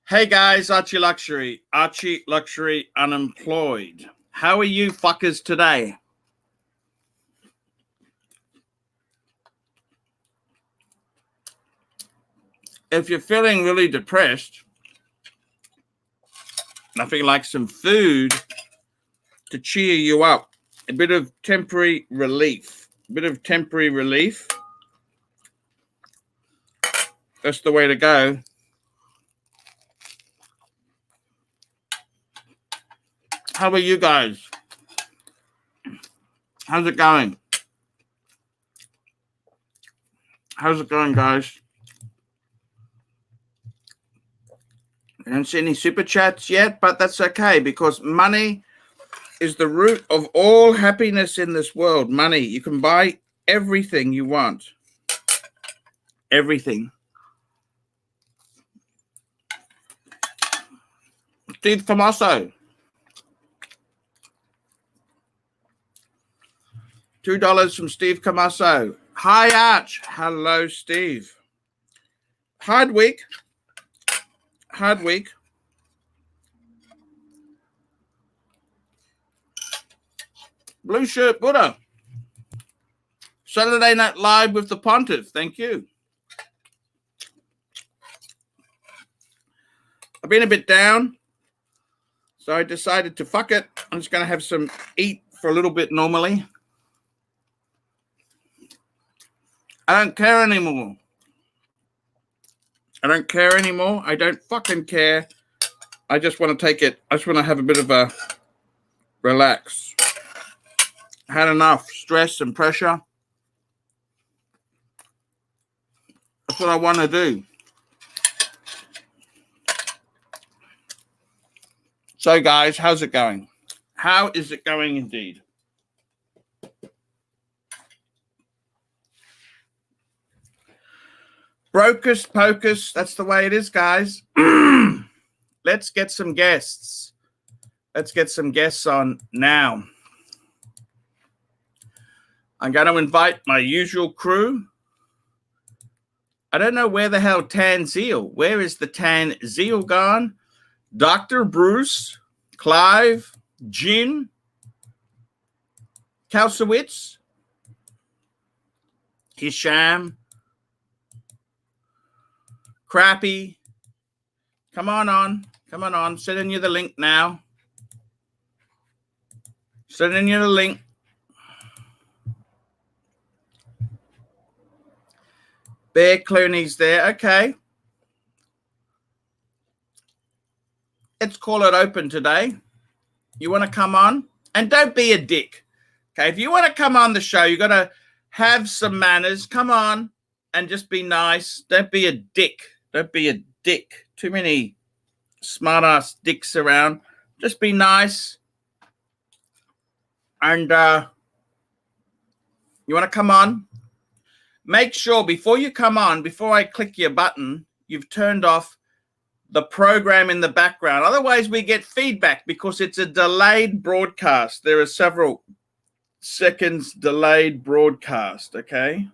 Hey guys, Archie Luxury Unemployed. How are you fuckers today? If you're feeling really depressed, nothing like some food to cheer you up. A bit of temporary relief. That's the way to go. How are you guys? How's it going? How's it going, guys? I don't see any super chats yet, but that's okay because money is the root of all happiness in this world. Money. You can buy everything you want. Everything. Steve Tomaso. $2 from Steve Camasso. Hi, Arch. Hello, Steve. Hardwick. Blue Shirt Buddha. Saturday Night Live with the Pontiff. Thank you. I've been a bit down, so I decided to fuck it. I'm just going to have some eat for a little bit normally. I don't care anymore. I don't fucking care. I just want to take it. I just want to have a bit of a relax. I had enough stress and pressure. That's what I want to do. So, guys, how's it going? How is it going indeed? Brocus pocus, that's the way it is, guys. Let's get some guests. Let's get some guests on now. I'm going to invite my usual crew. I don't know where the hell Tanzeel. Where is the Tanzeel gone? Dr. Bruce, Clive, Jin, Kausowitz, Hisham, Crappy. Come on. Sending you the link now. Sending you the link. Bear Clooney's there. Okay. Let's call it open today. You want to come on? And don't be a dick. Okay, if you want to come on the show, you got to have some manners. Come on and just be nice. Don't be a dick. Too many smart-ass dicks around. Just be nice. And you want to come on? Make sure before you come on, before I click your button, you've turned off the program in the background. Otherwise, we get feedback because it's a delayed broadcast. There are several seconds delayed broadcast, okay?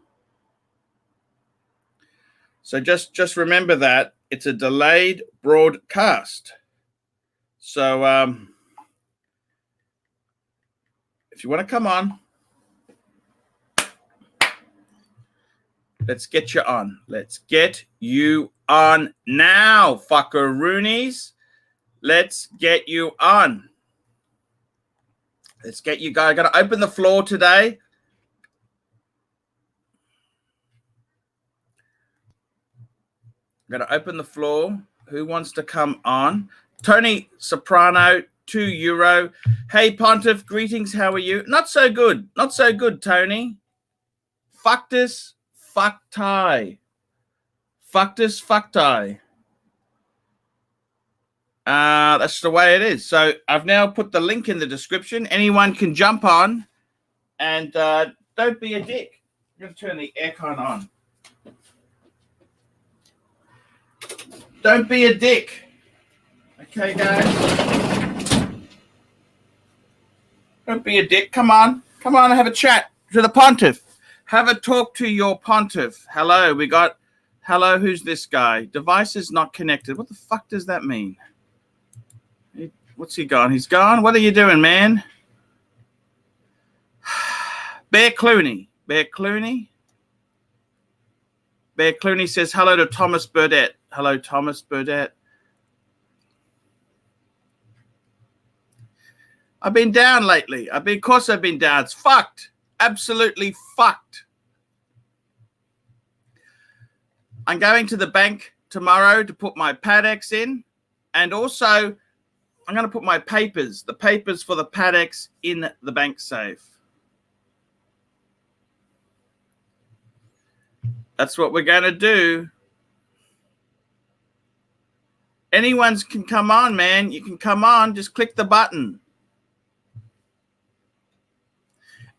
So just remember that. It's a delayed broadcast. So if you want to come on, let's get you on. Let's get you on now, fuckeroonies. Let's get you on. Let's get you guys. I got to open the floor today. I'm going to open the floor. Who wants to come on? Tony Soprano, €2. Hey, Pontiff, greetings. How are you? Not so good. Not so good, Tony. Fuck this. Fuck tie. Fuck this. Fuck tie. That's the way it is. So I've now put the link in the description. Anyone can jump on. And don't be a dick. I'm going to turn the aircon on. Don't be a dick. Okay, guys? Don't be a dick. Come on. Come on and have a chat to the Pontiff. Have a talk to your Pontiff. Hello, we got Hello, who's this guy? Device is not connected. What the fuck does that mean? What's he gone? He's gone? What are you doing, man? Bear Clooney. Bear Clooney. Bear Clooney says hello to Thomas Burdett. Hello, Thomas Burdett. I've been down lately. Of course I've been down. It's fucked. Absolutely fucked. I'm going to the bank tomorrow to put my PATEKs in. And also, I'm going to put the papers for the PATEKs in the bank safe. That's what we're going to do. Anyone can come on, man. You can come on. Just click the button.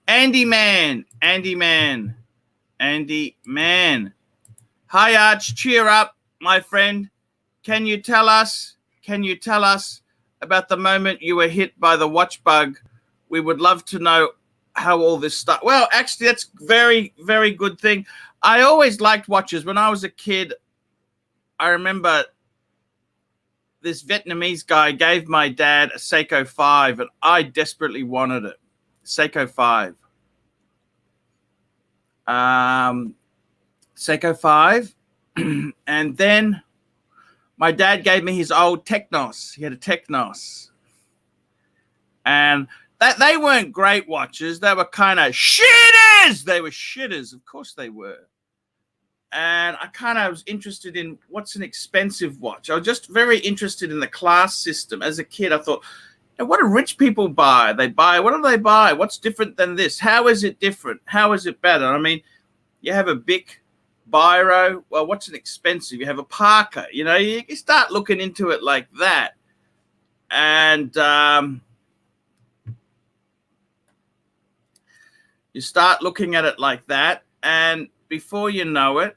Andy Man. Andy Man. Andy Man. Hi, Arch. Cheer up, my friend. Can you tell us about the moment you were hit by the watch bug? We would love to know how all this started. Well, actually, that's very, very good thing. I always liked watches. When I was a kid, I remember this Vietnamese guy gave my dad a Seiko 5, and I desperately wanted it. Seiko 5. Seiko 5. And then my dad gave me his old Technos. He had a Technos. And they weren't great watches. They were kind of shitters. They were shitters. Of course they were. And I kind of was interested in what's an expensive watch. I was just very interested in the class system. As a kid, I thought, what do rich people buy? What do they buy? What's different than this? How is it different? How is it better? I mean, you have a Bic Biro. Well, what's an expensive? You have a Parker. You know, you start looking into it like that. And you start looking at it like that. And before you know it,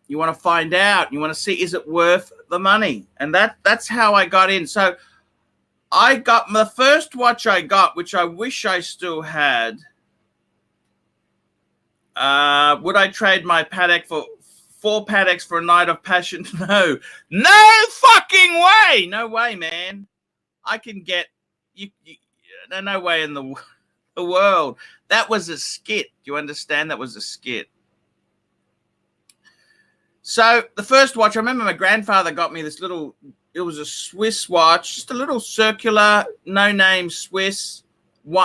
you want to find out, you want to see, is it worth the money? And that's how I got in. So I got the first watch I got, which I wish I still had. Would I trade my Patek for 4 Pateks for a night of passion? No fucking way. No way, man. I can get you no way in the world. That was a skit. Do you understand? That was a skit. So the first watch, I remember my grandfather got me this little, it was a Swiss watch, just a little circular, no-name Swiss,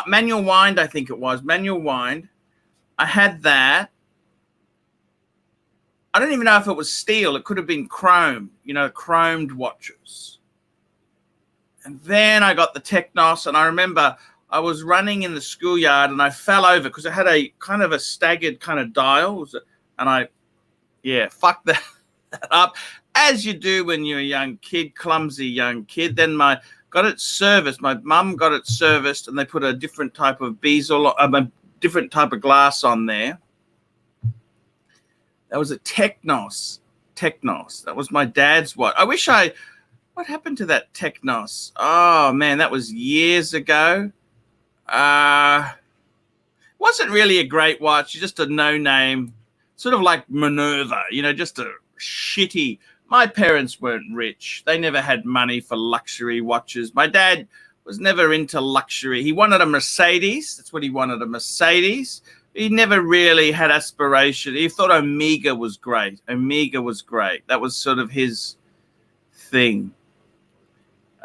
manual wind, I think it was, manual wind. I had that. I don't even know if it was steel. It could have been chrome, chromed watches. And then I got the Technos, and I remember I was running in the schoolyard and I fell over because it had a kind of a staggered kind of dial. And fucked that up, as you do when you're a young kid, clumsy young kid. Then got it serviced. My mum got it serviced, and they put a different type of bezel, a different type of glass on there. That was a Technos. That was my dad's watch. What happened to that Technos? Oh, man, that was years ago. Wasn't really a great watch, just a no-name, sort of like Minerva, just a shitty. My parents weren't rich. They never had money for luxury watches. My dad was never into luxury. He wanted a Mercedes. That's what he wanted, a Mercedes. He never really had aspiration. He thought Amiga was great. That was sort of his thing.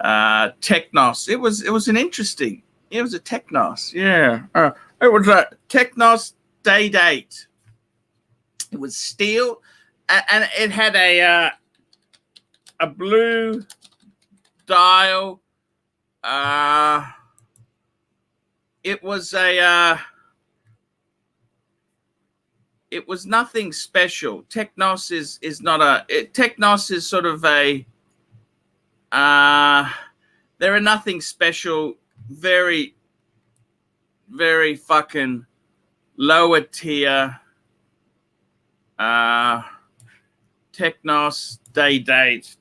Technos. It was an interesting. It was a Technos. Yeah. It was a Technos day date. It was steel, and it had a blue dial. It was nothing special. Technos is not Technos is sort of a. There are nothing special. Very, very fucking lower tier. Technos day date.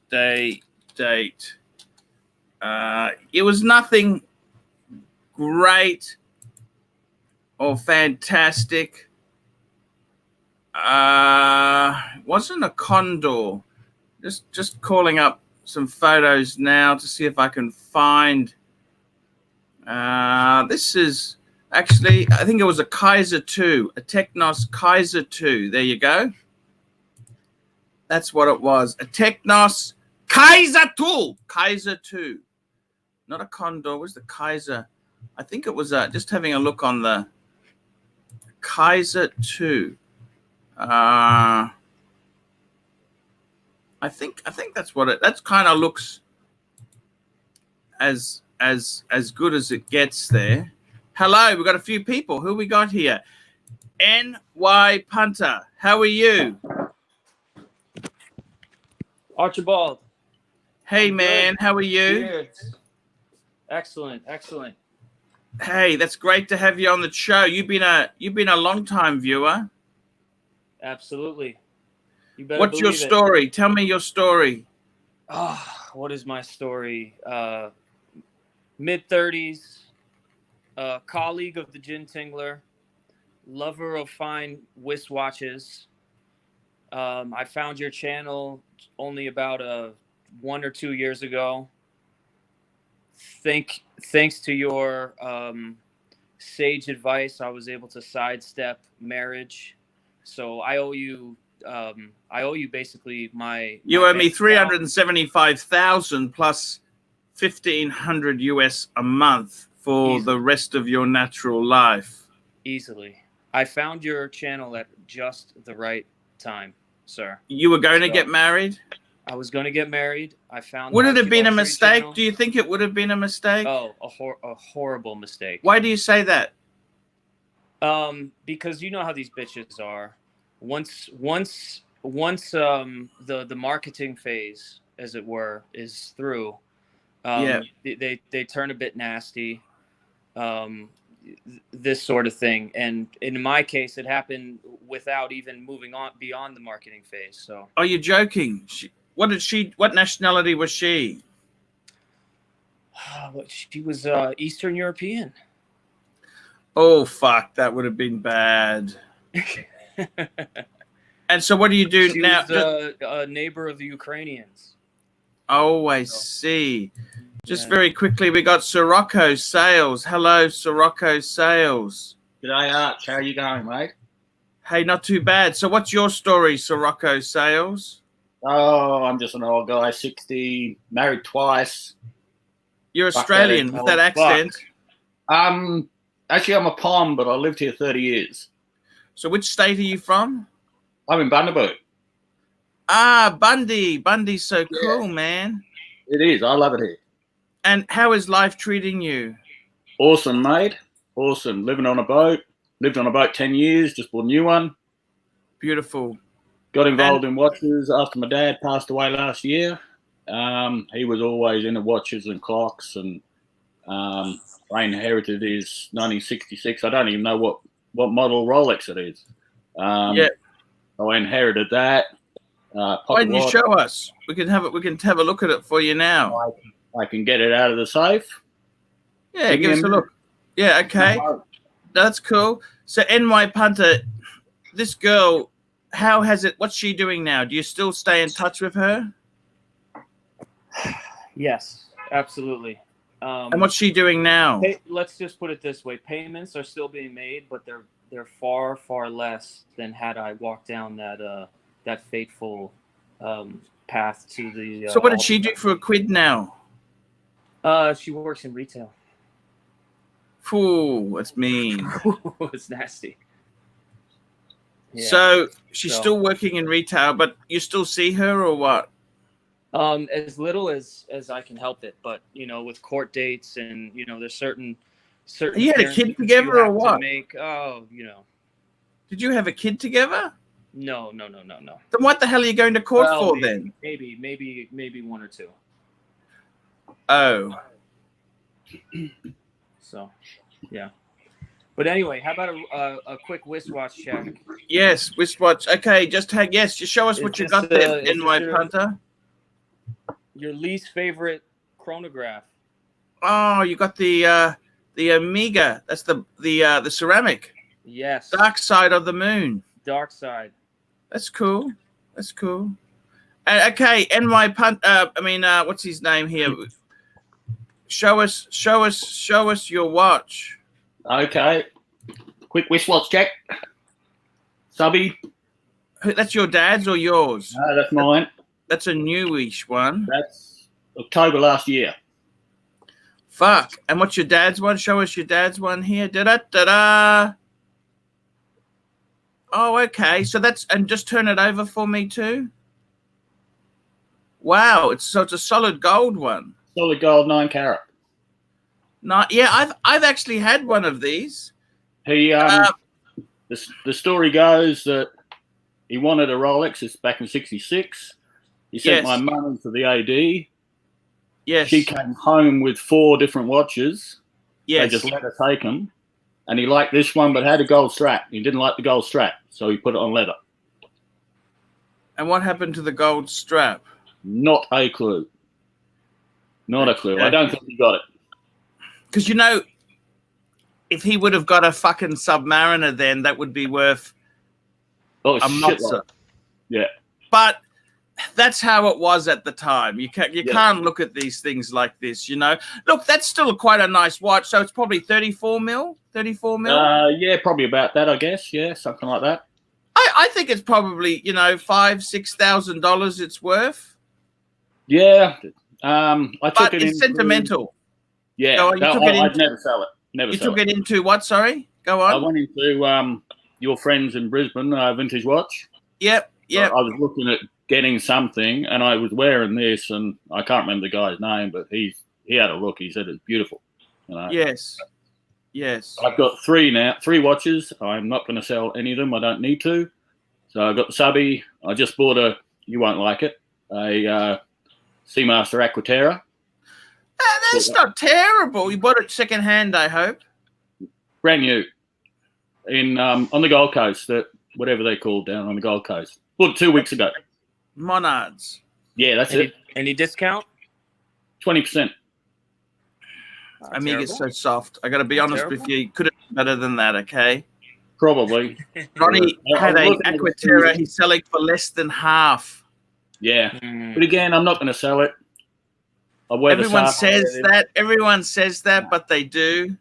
It was nothing great or fantastic. It wasn't a condor. Just calling up some photos now to see if I can find. This is actually, I think it was a Kaiser 2, a Technos Kaiser 2. There you go. That's what it was. A Technos Kaiser 2. Kaiser 2. Not a condor. It was the Kaiser? I think it was just having a look on the Kaiser 2. I think that's what it. That kind of looks as good as it gets there. Hello, we've got a few people. Who we got here? NY Punter. How are you? Archibald. Hey man, how are you? Cheers. Excellent. Hey, that's great to have you on the show. You've been a long time viewer. Absolutely. You better. What's your story? It. Tell me your story. What is my story? Mid-30s, colleague of the Gin Tingler, lover of fine wristwatches. I found your channel only about 1 or 2 years ago. Thanks to your sage advice, I was able to sidestep marriage. So I owe you basically my. You owe me $375,000 plus $1,500 US a month for the rest of your natural life. Easily. I found your channel at just the right time, sir. You were going to get married? I was going to get married. I found. Would it have been a mistake? Do you think it would have been a mistake? Oh, a horrible mistake. Why do you say that? Because you know how these bitches are. Once the marketing phase, as it were, is through, they turn a bit nasty. This sort of thing, and in my case, it happened without even moving on beyond the marketing phase. So, are you joking? What nationality was she? She was Eastern European. Oh fuck, that would have been bad. And so, what do you do now? She was a neighbor of the Ukrainians. Oh, I see. Just very quickly, we got Sirocco Sales. Hello, Sirocco Sales. G'day, Arch. How are you going, mate? Hey, not too bad. So what's your story, Sirocco Sales? Oh, I'm just an old guy, 60, married twice. You're Australian with that accent. Actually, I'm a Pom, but I lived here 30 years. So which state are you from? I'm in Bundaberg. Bundy. Bundy's so cool, man. It is. I love it here. And how is life treating you? Awesome, mate. Awesome. Living on a boat. Lived on a boat 10 years. Just bought a new one. Beautiful. Got involved in watches after my dad passed away last year. He was always into watches and clocks. And I inherited his 1966. I don't even know what model Rolex it is. So I inherited that. Why don't you show us? We can have a look at it for you now. I can get it out of the safe. Yeah, give us a look. Yeah, okay. That's cool. So NY Punter, this girl, what's she doing now? Do you still stay in touch with her? Yes, absolutely. And what's she doing now? Let's just put it this way. Payments are still being made, but they're far, far less than had I walked down that fateful path to the. So what did she do for a quid now? She works in retail. Ooh, that's mean. It's nasty. Yeah. So she's still working in retail, but you still see her or what? As little as I can help it, but with court dates and there's certain. You had a kid together or what? Did you have a kid together? No. Then what the hell are you going to court for then? Maybe 1 or 2. Oh. So, yeah. But anyway, how about a quick wristwatch check? Yes, wristwatch. Okay, just show us what you got there, NY Punter. Your least favorite chronograph. Oh, you got the Amiga. That's the ceramic. Yes. Dark side of the moon. Dark side. That's cool. That's cool. Okay, NYPAN. What's his name here? Show us your watch. Okay. Quick wristwatch check. Subby. That's your dad's or yours? No, that's mine. That's a newish one. That's October last year. Fuck. And what's your dad's one? Show us your dad's one here. Da-da-da-da. Oh, okay. So and just turn it over for me too. Wow. It's a solid gold one. Solid gold, 9 carat. Yeah, I've actually had one of these. He the story goes that he wanted a Rolex. It's back in '66. He sent my mum into the AD. Yes. She came home with 4 different watches. Yes. They just let her take them. And he liked this one, but had a gold strap. He didn't like the gold strap, so he put it on leather. And what happened to the gold strap? Not a clue. Not a clue. Okay. I don't think he got it. Because, if he would have got a fucking Submariner, then that would be worth a monster. Yeah. But that's how it was at the time. You can't look at these things like this, Look, that's still quite a nice watch. So it's probably 34 mil? 34 mil? Yeah, probably about that, I guess. Yeah, something like that. I think it's probably, $5,000-$6,000 it's worth. Yeah. I took but it it's sentimental. Yeah. I'd never sell it. You took it into what? Sorry? Go on. I went into your friends in Brisbane, Vintage Watch. Yep. I was looking at getting something, and I was wearing this, and I can't remember the guy's name, but he had a look. He said it's beautiful. Yes. I've got 3 now, 3 watches. I'm not going to sell any of them. I don't need to. So I got the subby. I just bought you won't like it, a Seamaster Aqua Terror. That's not terrible. You bought it second hand, I hope. Brand new. On the Gold Coast, whatever they call down on the Gold Coast. Bought it 2 weeks ago. Monards. Yeah, that's it. Any discount? 20%. Amiga's so soft. I got to be honest with you. Could have been better than that, okay? Probably. Ronnie had an Aqua Terror. He's selling for less than half. Yeah. But again, I'm not going to sell it. Everyone says that, but they do.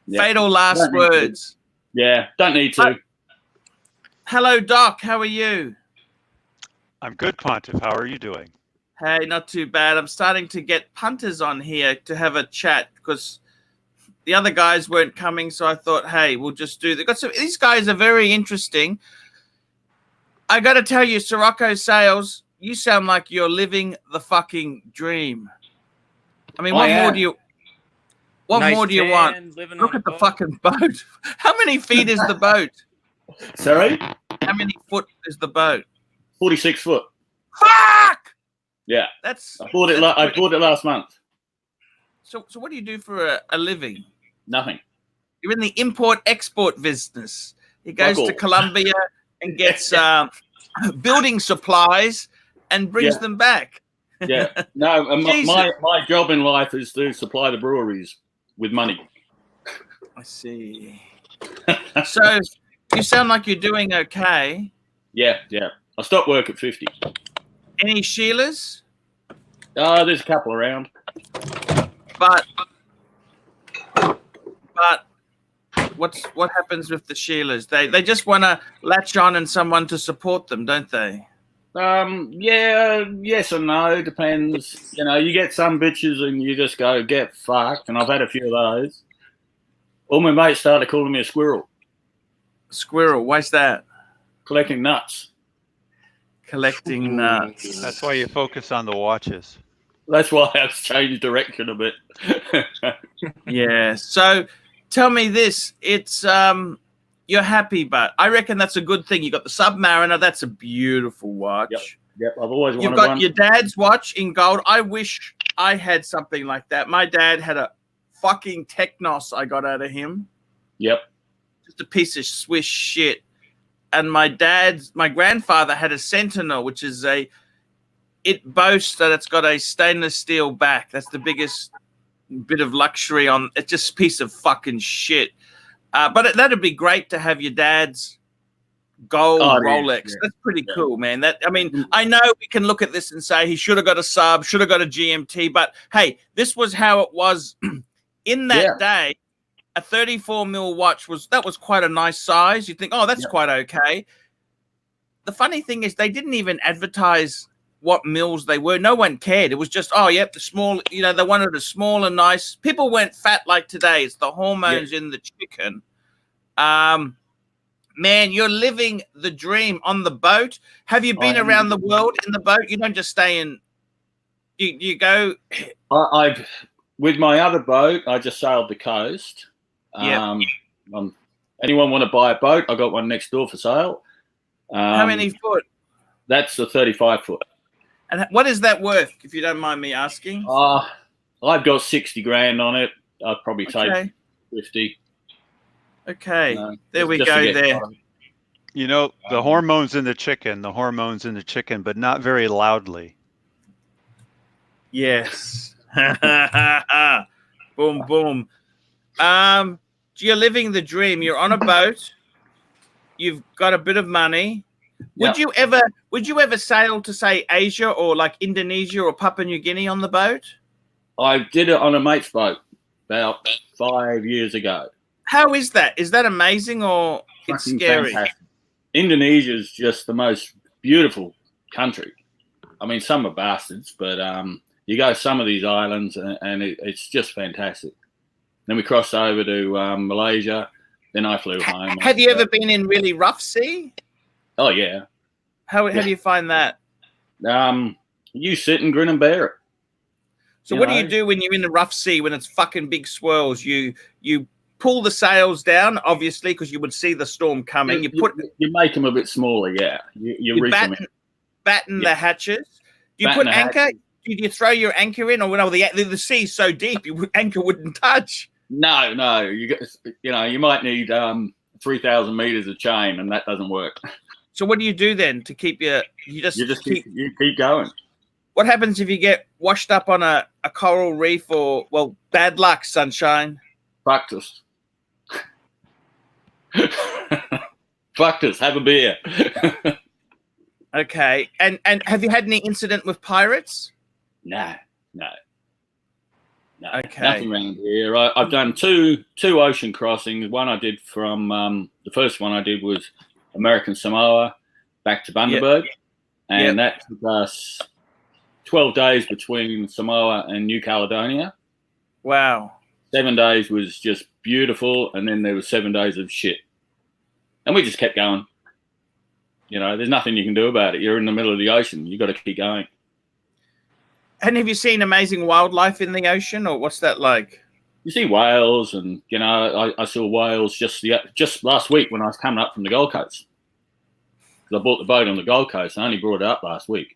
Yeah. Fatal last words. Yeah, don't need to. Hello, Doc. How are you? I'm good, Pontiff. How are you doing? Hey, not too bad. I'm starting to get punters on here to have a chat because the other guys weren't coming, so I thought, hey, we'll just do that. These guys are very interesting. I got to tell you, Sirocco Sales, you sound like you're living the fucking dream. I mean, what more do you want? Look at the fucking boat. How many feet is the boat? Sorry? How many foot is the boat? 46 foot. Fuck! Yeah. I bought it last month. So what do you do for a living? Nothing. You're in the import-export business. He goes to Colombia and gets building supplies and brings them back. Yeah. No, my job in life is to supply the breweries with money. I see. So you sound like you're doing okay. Yeah. I stopped work at 50. Any Sheilas? There's a couple around. But what happens with the Sheilas? They just want to latch on and someone to support them, don't they? Yeah, yes and no, depends. You get some bitches and you just go, get fucked, and I've had a few of those. All my mates started calling me a squirrel. Squirrel, why's that? Collecting nuts. Collecting nuts. That's why you focus on the watches. That's why I've changed direction a bit. Yeah, so tell me this, it's you're happy, but I reckon that's a good thing. You got the Submariner. That's a beautiful watch. Yep. I've always wanted one. You've got your dad's watch in gold. I wish I had something like that. My dad had a fucking Technos I got out of him. Yep. Just a piece of Swiss shit. And my grandfather had a Sentinel, which is it boasts that it's got a stainless steel back. That's the biggest bit of luxury on. It's just a piece of fucking shit. But that'd be great to have your dad's gold Oh, Rolex. yeah. That's pretty cool, man. I mean, I know we can look at this and say he should have got a sub, should have got a GMT, but hey, this was how it was in that day. A 34 mil watch was quite a nice size. You think, oh, that's quite okay. The funny thing is, they didn't even advertise what mils they were. No one cared. It was just, oh, yep, the small. You know, they wanted a small and nice. People weren't fat like today. It's the hormones in the chicken. Man, you're living the dream on the boat. Have you been around the world in the boat? You don't just stay in. You go. I've with my other boat. I just sailed the coast. Anyone want to buy a boat? I got one next door for sale. How many foot? That's a 35 foot. And what is that worth, if you don't mind me asking? I've got 60 grand on it. I'd probably take 50. Okay, there we go there. You know, the hormones in the chicken, but not very loudly. Yes. Boom, boom. You're living the dream. You're on a boat. You've got a bit of money. Would you ever sail to, say, Asia or like Indonesia or Papua New Guinea on the boat? I did it on a mate's boat about 5 years ago. How is that? Is that amazing or it's scary? Fantastic. Indonesia is just the most beautiful country. I mean, some are bastards, but you go to some of these islands and it's just fantastic. Then we crossed over to Malaysia. Then I flew home. Have you ever been in really rough sea? Oh, yeah. How do you find that? You sit and grin and bear it. So what do you do when you're in the rough sea, when it's fucking big swirls? You pull the sails down, obviously, because you would see the storm coming. You make them a bit smaller, yeah. You batten the hatches. Do you put anchor? Do you throw your anchor in, or the sea's so deep, your anchor wouldn't touch? No. You might need 3,000 meters of chain, and that doesn't work. So what do you do then to keep you keep going? What happens if you get washed up on a coral reef or, well, bad luck, sunshine? Practice. Practice. Have a beer. Okay. And have you had any incident with pirates? No. Okay. Nothing around here. I've done two ocean crossings. One I did from the first one I did was American Samoa back to Bundaberg, and that took us 12 days between Samoa and New Caledonia. Wow. 7 days was just beautiful, and then there was 7 days of shit. And we just kept going. You know, there's nothing you can do about it. You're in the middle of the ocean. You've got to keep going. And have you seen amazing wildlife in the ocean, or what's that like? You see whales, and, you know, I saw whales just last week when I was coming up from the Gold Coast. Because I bought the boat on the Gold Coast. I only brought it up last week.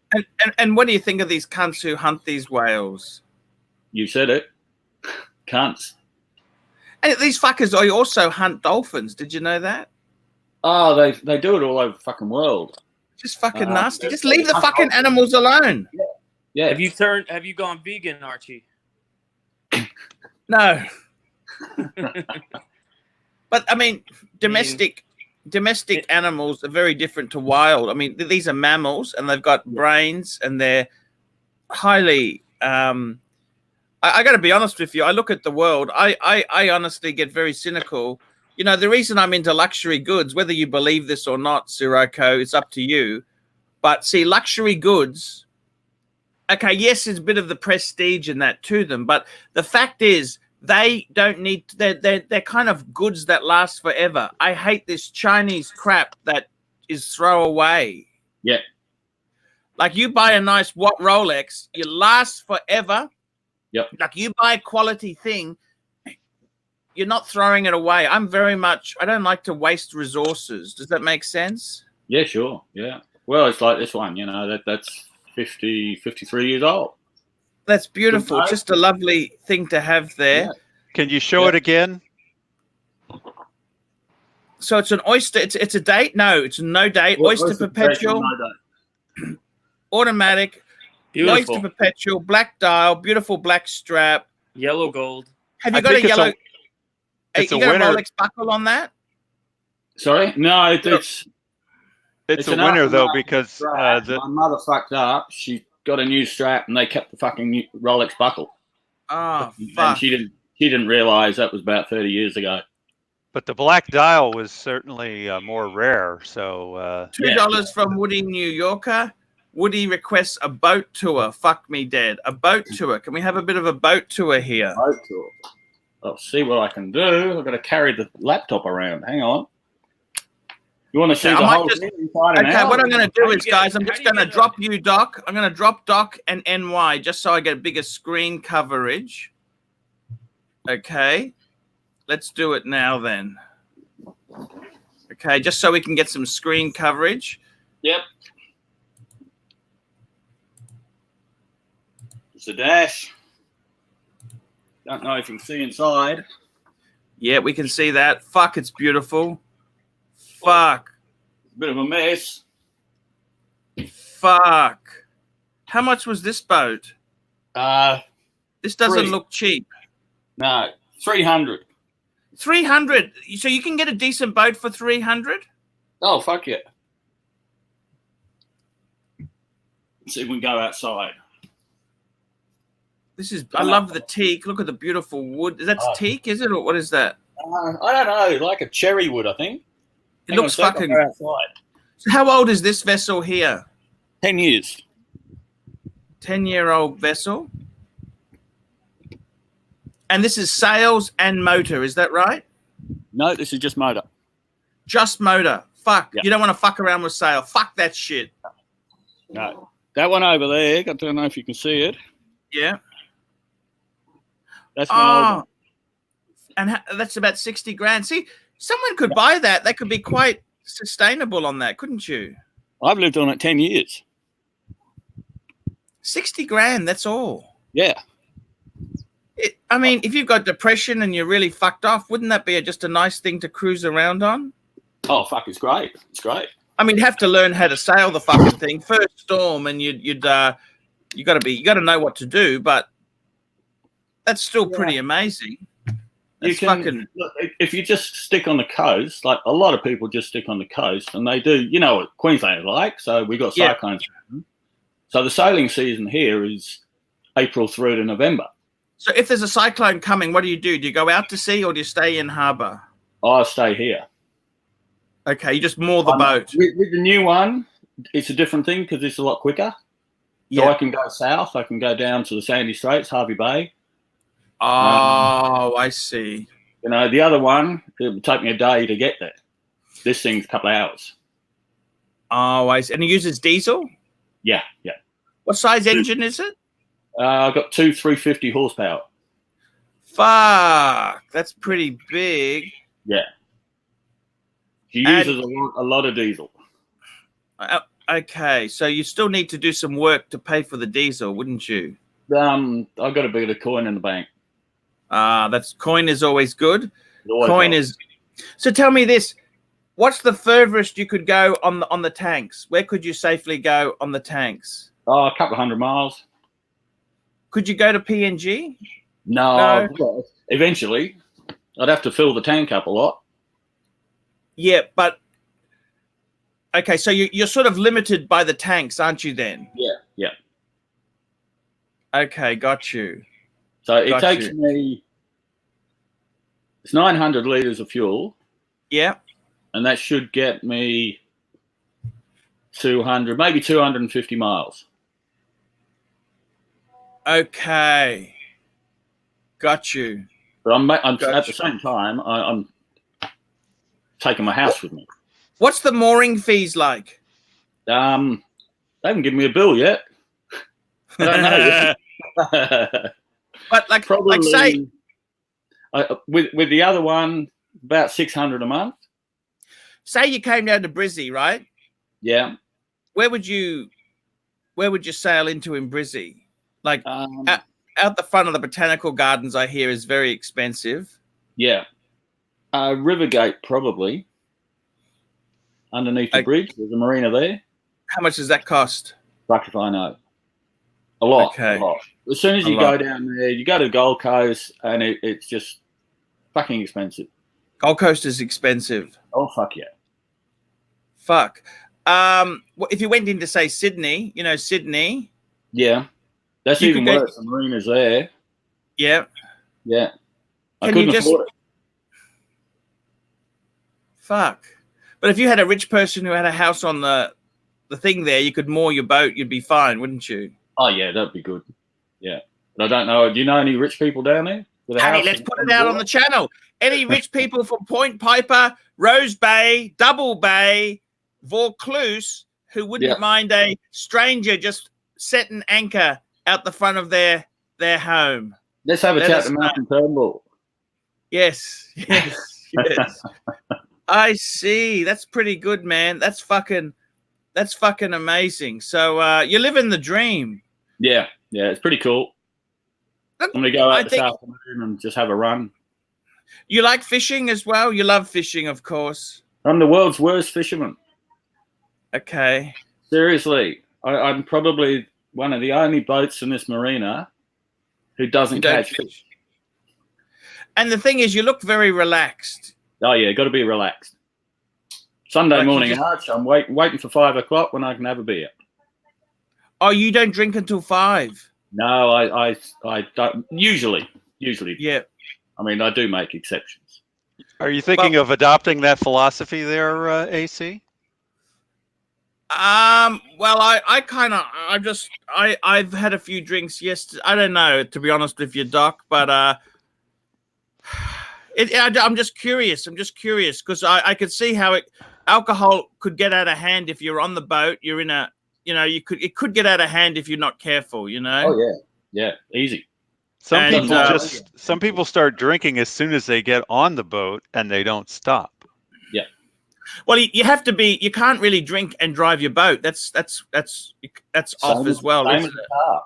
And what do you think of these cunts who hunt these whales? You said it. Cunts. And these fuckers also hunt dolphins. Did you know that? Oh, they do it all over the fucking world. Just fucking nasty. Just leave the fucking animals alone. Yeah. Have you gone vegan, Archie? No. But I mean, domestic animals are very different to wild. I mean, these are mammals, and they've got brains, and they're highly. I got to be honest with you. I look at the world. I honestly get very cynical. You know, the reason I'm into luxury goods, whether you believe this or not, Sirocco, it's up to you. But see, luxury goods. Okay, yes, there's a bit of the prestige in that to them, but the fact is, they don't need. They're kind of goods that last forever. I hate this Chinese crap that is throwaway. Yeah. Like you buy a nice Rolex, you last forever. Yep. Like you buy a quality thing, you're not throwing it away. I don't like to waste resources. Does that make sense? Yeah, sure. Yeah. Well, it's like this one, you know, that's 53 years old. That's beautiful. Just a lovely thing to have there. Yeah. Can you show it again? So it's an oyster. It's a date? No, it's no date. Oyster perpetual. No, automatic. Beautiful. Oyster perpetual. Black dial. Beautiful black strap. Yellow gold. Have you got a yellow? It's you a got winner. a Rolex buckle on that? Sorry? No, it's It's a an winner though aftermarket because strap. My mother fucked up. She got a new strap, and they kept the fucking new Rolex buckle. Oh, And fuck. she didn't realize that was about 30 years ago. but the black dial was certainly more rare. So $2 from Woody, New Yorker. Woody requests a boat tour. Fuck me dead. A boat tour. Can we have a bit of a boat tour here? Boat tour. I'll see what I can do. I've got to carry the laptop around. Hang on. You want to see the whole thing inside and out? What I'm going to do is, guys, I'm just going to drop you, Doc. I'm going to drop Doc and NY just so I get bigger screen coverage. Okay. Let's do it now then. Okay, just so we can get some screen coverage. Yep. It's a dash. Don't know if you can see inside. Yeah, we can see that. Fuck, it's beautiful. Fuck. It's a bit of a mess. Fuck. How much was this boat? This doesn't look cheap. No, 300. 300. So you can get a decent boat for 300? Oh, fuck yeah. Let's see if we can go outside. This is, I love the teak. Look at the beautiful wood. That's teak, is it? Or what is that? I don't know, like a cherry wood, I think. It looks fucking. So how old is this vessel here? 10 years. 10-year-old vessel. And this is sails and motor, is that right? No, this is just motor. Just motor. Fuck. Yeah. You don't want to fuck around with sail. Fuck that shit. No. That one over there, I don't know if you can see it. Yeah. That's my old one. And that's about 60 grand. See, someone could buy that. They could be quite sustainable on that, couldn't you? I've lived on it 10 years. 60 grand, that's all. Yeah. I mean, if you've got depression and you're really fucked off, wouldn't that be just a nice thing to cruise around on? Oh, fuck, it's great. It's great. I mean, you have to learn how to sail the fucking thing. First storm, and you got to know what to do, but that's still pretty amazing. That's fucking. Look, if you just stick on the coast, like a lot of people just stick on the coast, and they do. You know what Queensland is like, so we got cyclones. So the sailing season here is April through to November. So if there's a cyclone coming, what do you do? Do you go out to sea or do you stay in harbour? I'll stay here. Okay, you just moor the boat. With the new one, it's a different thing because it's a lot quicker. So I can go south. I can go down to the Sandy Straits, Harvey Bay. Oh, I see. You know, the other one, it would take me a day to get there. This thing's a couple of hours. Oh, I see. And it uses diesel? Yeah, yeah. What size engine is it? I've got two 350 horsepower. Fuck, that's pretty big. Yeah. She uses a lot of diesel. Okay, so you still need to do some work to pay for the diesel, wouldn't you? I've got a bit of coin in the bank. That's coin is always good. Coin is. So tell me this: what's the furthest you could go on the tanks? Where could you safely go on the tanks? Oh, a couple of 100 miles. Could you go to PNG? No. Well, eventually, I'd have to fill the tank up a lot. Yeah, but okay, so you're sort of limited by the tanks, aren't you? Then. Yeah, yeah. Okay, got you. So it takes me. It's 900 liters of fuel. Yeah. And that should get me 200, maybe 250 miles. Okay. Got you. But I'm at the same time, I'm taking my house with me. What's the mooring fees like? They haven't given me a bill yet. I don't know. But like, probably, like say, with the other one, about 600 a month. Say you came down to Brizzy, right? Yeah. Where would you sail into in Brizzy? Like out the front of the botanical gardens, I hear is very expensive. Yeah. Rivergate probably. Underneath the bridge, there's a marina there. How much does that cost? Fuck if I know. A lot. Okay. A lot. As soon as you go down there, you go to Gold Coast, and it's just fucking expensive. Gold Coast is expensive. Oh, fuck yeah. Fuck. If you went into, say, Sydney, you know, Sydney. Yeah. That's You even could go- worse. The marinas there. Yeah. Yeah. I Can you couldn't just- afford it. Fuck. But if you had a rich person who had a house on the thing there, you could moor your boat, you'd be fine, wouldn't you? Oh, yeah, that'd be good. Yeah. But I don't know. Do you know any rich people down there? With a Honey, house let's in- put it out on the channel. Any rich people from Point Piper, Rose Bay, Double Bay, Vaucluse, who wouldn't mind a stranger just setting anchor out the front of their home? Let's have a Let chat us to know. Malcolm Turnbull. Yes, yes, yes. I see. That's pretty good, man. That's fucking amazing. So you're living the dream. Yeah. Yeah, it's pretty cool. I'm going to go out this afternoon and just have a run. You like fishing as well? You love fishing, of course. I'm the world's worst fisherman. Okay. Seriously. I'm probably one of the only boats in this marina who doesn't catch fish. And the thing is, you look very relaxed. Oh, yeah, got to be relaxed. Sunday Like you morning, just- Arch, I'm waiting for 5 o'clock when I can have a beer. Oh, you don't drink until 5? No, I don't. Usually. Yeah. I mean, I do make exceptions. Are you thinking of adopting that philosophy there, AC? Well, I've had a few drinks yesterday. I don't know, to be honest with you, Doc, but I'm just curious. Because I could see how alcohol could get out of hand if you're on the boat. You're in a, it could get out of hand if you're not careful. You know. Oh yeah, easy. Some people start drinking as soon as they get on the boat and they don't stop. Yeah. Well, you have to be. You can't really drink and drive your boat. That's off as well. Same as a car.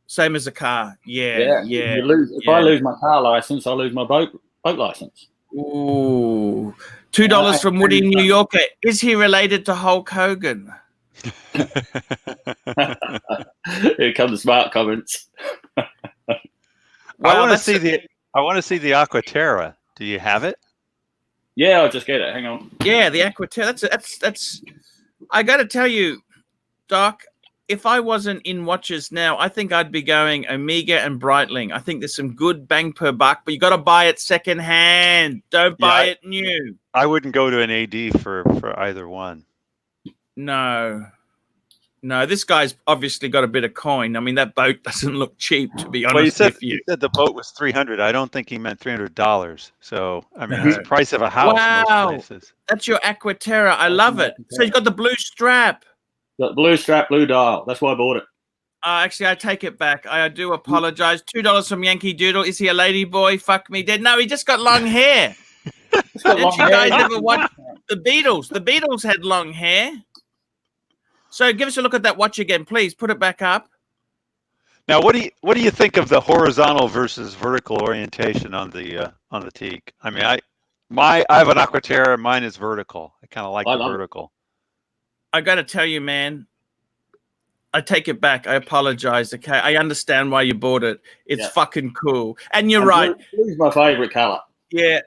Same as a car. Yeah. If I lose my car license, I lose my boat license. Ooh, $2 from Woody in New York. Is he related to Hulk Hogan? Here come the smart comments. Well, I want to see the Aqua Terror. Do you have it? Yeah, I'll just get it. Hang on. Yeah, the Aqua Terror. That's. I got to tell you, Doc. If I wasn't in watches now, I think I'd be going Amiga and Breitling. I think there's some good bang per buck, but you got to buy it second hand. Don't buy it new. I wouldn't go to an AD for either one. No, this guy's obviously got a bit of coin. I mean, that boat doesn't look cheap, to be honest with you. He said the boat was $300. I don't think he meant $300. So, I mean, it's the price of a house. Wow, most places. That's your Aqua Terror. I love it. So he's got the blue strap. Got the blue strap, blue dial. That's why I bought it. Actually, I take it back. I do apologize. $2 from Yankee Doodle. Is he a lady boy? Fuck me dead. No, he just got long hair. Didn't you guys ever watch the Beatles? The Beatles had long hair. So give us a look at that watch again, please. Put it back up. Now, what do you think of the horizontal versus vertical orientation on the teak? I mean, I have an Aqua Terror. Mine is vertical. I kind of like the vertical. I got to tell you, man. I take it back. I apologize. Okay, I understand why you bought it. It's fucking cool, and you're right. Blue's my favorite color. Yeah.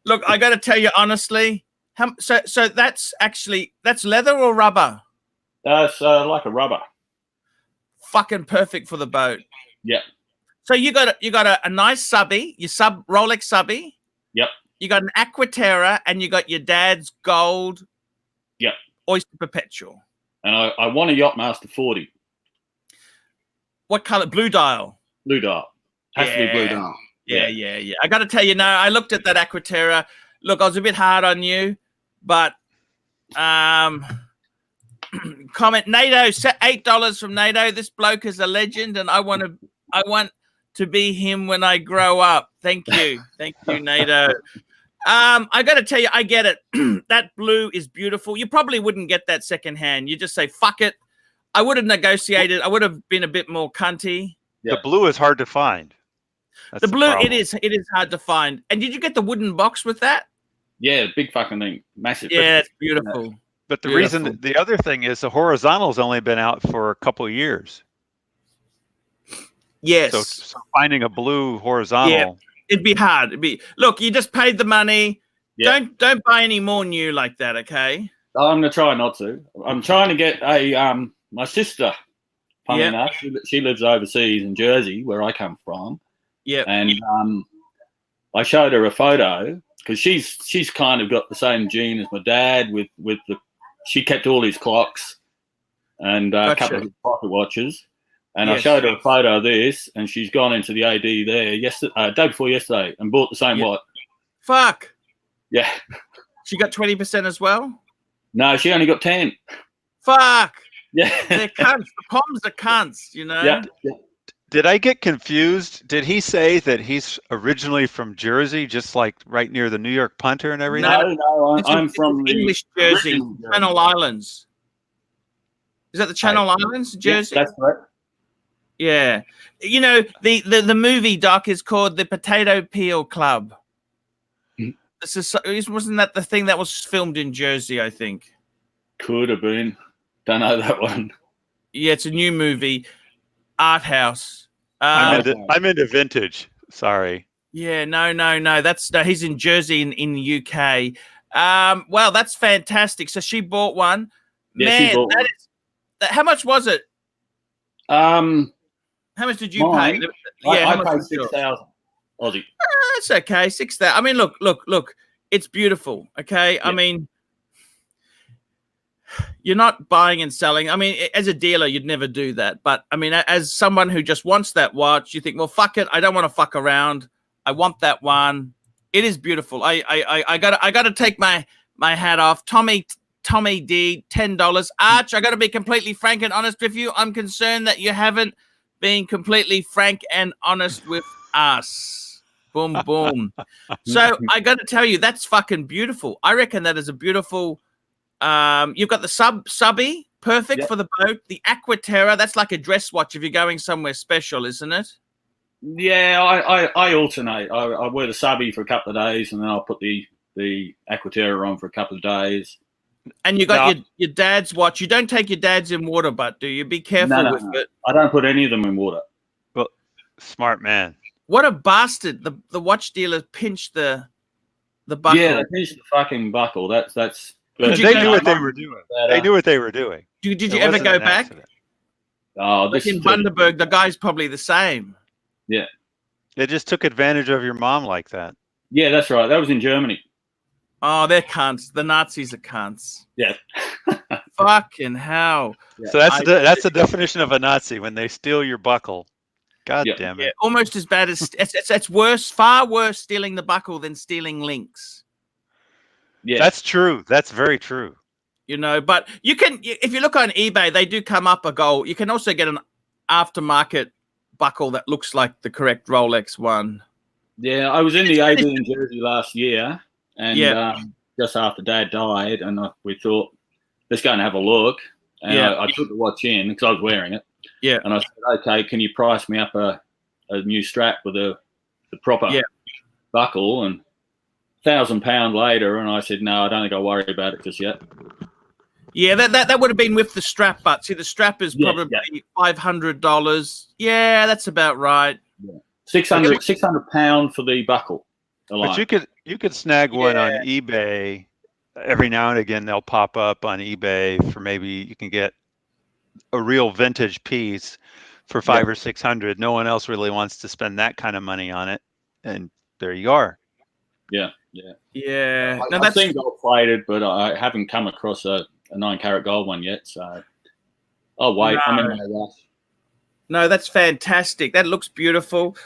Look, I got to tell you honestly. So that's leather or rubber? It's like a rubber. Fucking perfect for the boat. Yeah. So you got a nice subby, your Rolex subby. Yep. You got an Aqua Terror, and you got your dad's gold. Yep. Oyster Perpetual. And I want a Yachtmaster 40. What color? Blue dial. Blue dial. Has to be blue dial. Yeah. I got to tell you, no, I looked at that Aqua Terror. Look, I was a bit hard on you, but comment NATO, $8 from NATO. This bloke is a legend, and I want to be him when I grow up. Thank you, NATO. I got to tell you, I get it. That blue is beautiful. You probably wouldn't get that secondhand. You just say, fuck it. I would have negotiated. I would have been a bit more cunty. Yeah. The blue is hard to find. That's the blue, it is hard to find. And did you get the wooden box with that? Yeah, big fucking thing. Massive. Yeah, it's beautiful. But the other thing is the horizontal's only been out for a couple of years. Yes. So finding a blue horizontal. It'd be hard. Look, you just paid the money. Yeah. Don't buy any more new like that, okay? I'm gonna try not to. I'm trying to get a my sister. Funny enough, she lives overseas in Jersey, where I come from. Yeah. And I showed her a photo because she's kind of got the same gene as my dad. She kept all his clocks and a couple of his pocket watches. And I showed her a photo of this, and she's gone into the AD there day before yesterday and bought the same watch. Fuck. Yeah. She got 20% as well? No, she only got 10. Fuck. Yeah. They're cunts. The Poms are cunts, you know? Yeah. Did I get confused? Did he say that he's originally from Jersey, just like right near the New York Punter and everything? No, I'm from the English Jersey, Channel Islands. Is that the Channel Islands, Jersey? Yeah, that's right. Yeah. You know, the movie, Doc, is called The Potato Peel Club. Wasn't that the thing that was filmed in Jersey, I think? Could have been. Don't know that one. Yeah, it's a new movie. Art house. I'm into vintage. Sorry. Yeah, no. He's in Jersey in the UK. Well, that's fantastic. So she bought one. Yeah, Man, she bought one. How much was it? How much did you pay? Yeah, I paid 6,000 Aussie. That's okay. 6,000. I mean, look. It's beautiful. Okay. Yeah. I mean, you're not buying and selling. I mean, as a dealer, you'd never do that. But I mean, as someone who just wants that watch, you think, well, fuck it. I don't want to fuck around. I want that one. It is beautiful. I gotta take my hat off. Tommy D, $10. Arch, I gotta be completely frank and honest with you. I'm concerned that you haven't been completely frank and honest with us. Boom, boom. So I gotta tell you, that's fucking beautiful. I reckon that is a beautiful. You've got the subby, perfect for the boat. The Aqua Terror, that's like a dress watch if you're going somewhere special, isn't it? Yeah, I alternate. I wear the subby for a couple of days, and then I'll put the Aqua Terror on for a couple of days. And you got your dad's watch. You don't take your dad's in water, but do you? Be careful with it. I don't put any of them in water. Well, smart man. What a bastard! The watch dealer pinched the buckle. Yeah, they pinched the fucking buckle. That's. They knew what they were doing. They knew what they were doing. Did you ever go back? Oh, like in Bundaberg, the guy's probably the same. Yeah. They just took advantage of your mom like that. Yeah, that's right. That was in Germany. Oh, they're cunts. The Nazis are cunts. Yeah. Fucking hell. Yeah. So that's the definition of a Nazi, when they steal your buckle. God damn it. Yeah, almost as bad as it's worse, far worse stealing the buckle than stealing links. Yeah, that's true. That's very true. You know, but you can, if you look on eBay, they do come up a goal. You can also get an aftermarket buckle that looks like the correct Rolex one. Yeah, I was in the AD in Jersey last year, and just after Dad died, and we thought, let's go and have a look. And I took the watch in because I was wearing it. Yeah, and I said, okay, can you price me up a new strap with the proper buckle? And £1,000 later, and I said, no, I don't think I'll worry about it just yet. Yeah, that would have been with the strap, but see, the strap is probably $500. Yeah, that's about right. Yeah. £600 for the buckle alone. But you could snag one on eBay. Every now and again, they'll pop up on eBay for maybe you can get a real vintage piece for $500 or $600. No one else really wants to spend that kind of money on it, and there you are. Yeah. I've seen gold plated, but I haven't come across a 9-carat gold one yet. So I'll wait. I'm in no rush. No, that's fantastic. That looks beautiful.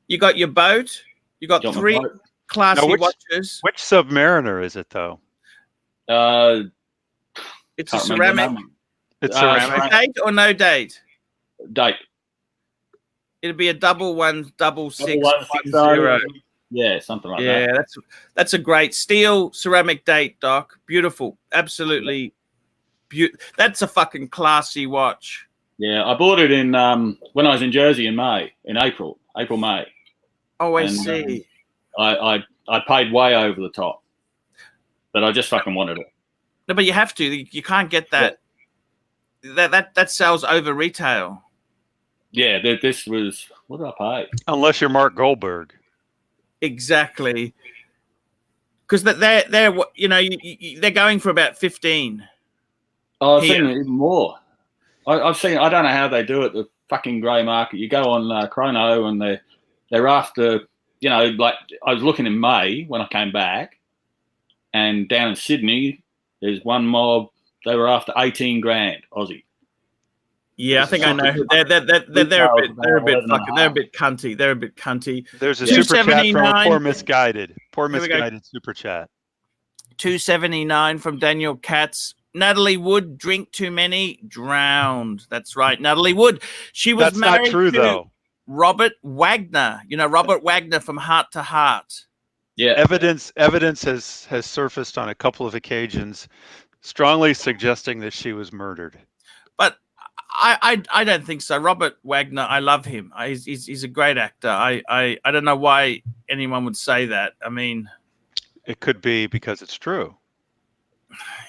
You got your boat. You got 3 classy watches. Which Submariner is it, though? It's a ceramic. It's ceramic. Date or no date? Date. It'll be a double 610. Yeah, something like that. Yeah, that's a great steel ceramic date, Doc. Beautiful. Absolutely beautiful. That's a fucking classy watch. Yeah, I bought it in when I was in Jersey in April, May. Oh, I see. I paid way over the top, but I just fucking wanted it. No, but you have to. You can't get that. Yeah. That sells over retail. Yeah, this was, what did I pay? Unless you're Mark Goldberg. Exactly. Because they're you know they're going for about 15. Oh, I've seen it even more. I've seen. I don't know how they do it. The fucking grey market. You go on Chrono and they're after. You know, like I was looking in May when I came back, and down in Sydney, there's one mob. They were after 18 grand Aussie. Yeah, I think I know. They're a bit cunty. They're a bit cunty. There's a super chat from a poor misguided super chat. 279 from Daniel Katz. Natalie Wood, drink too many, drowned. That's right, Natalie Wood. She was married not true, to though. Robert Wagner. You know, Robert Wagner from Heart to Heart. Yeah. Evidence has surfaced on a couple of occasions, strongly suggesting that she was murdered. But I don't think so. Robert Wagner, I love him. He's a great actor. I don't know why anyone would say that. I mean, it could be because it's true.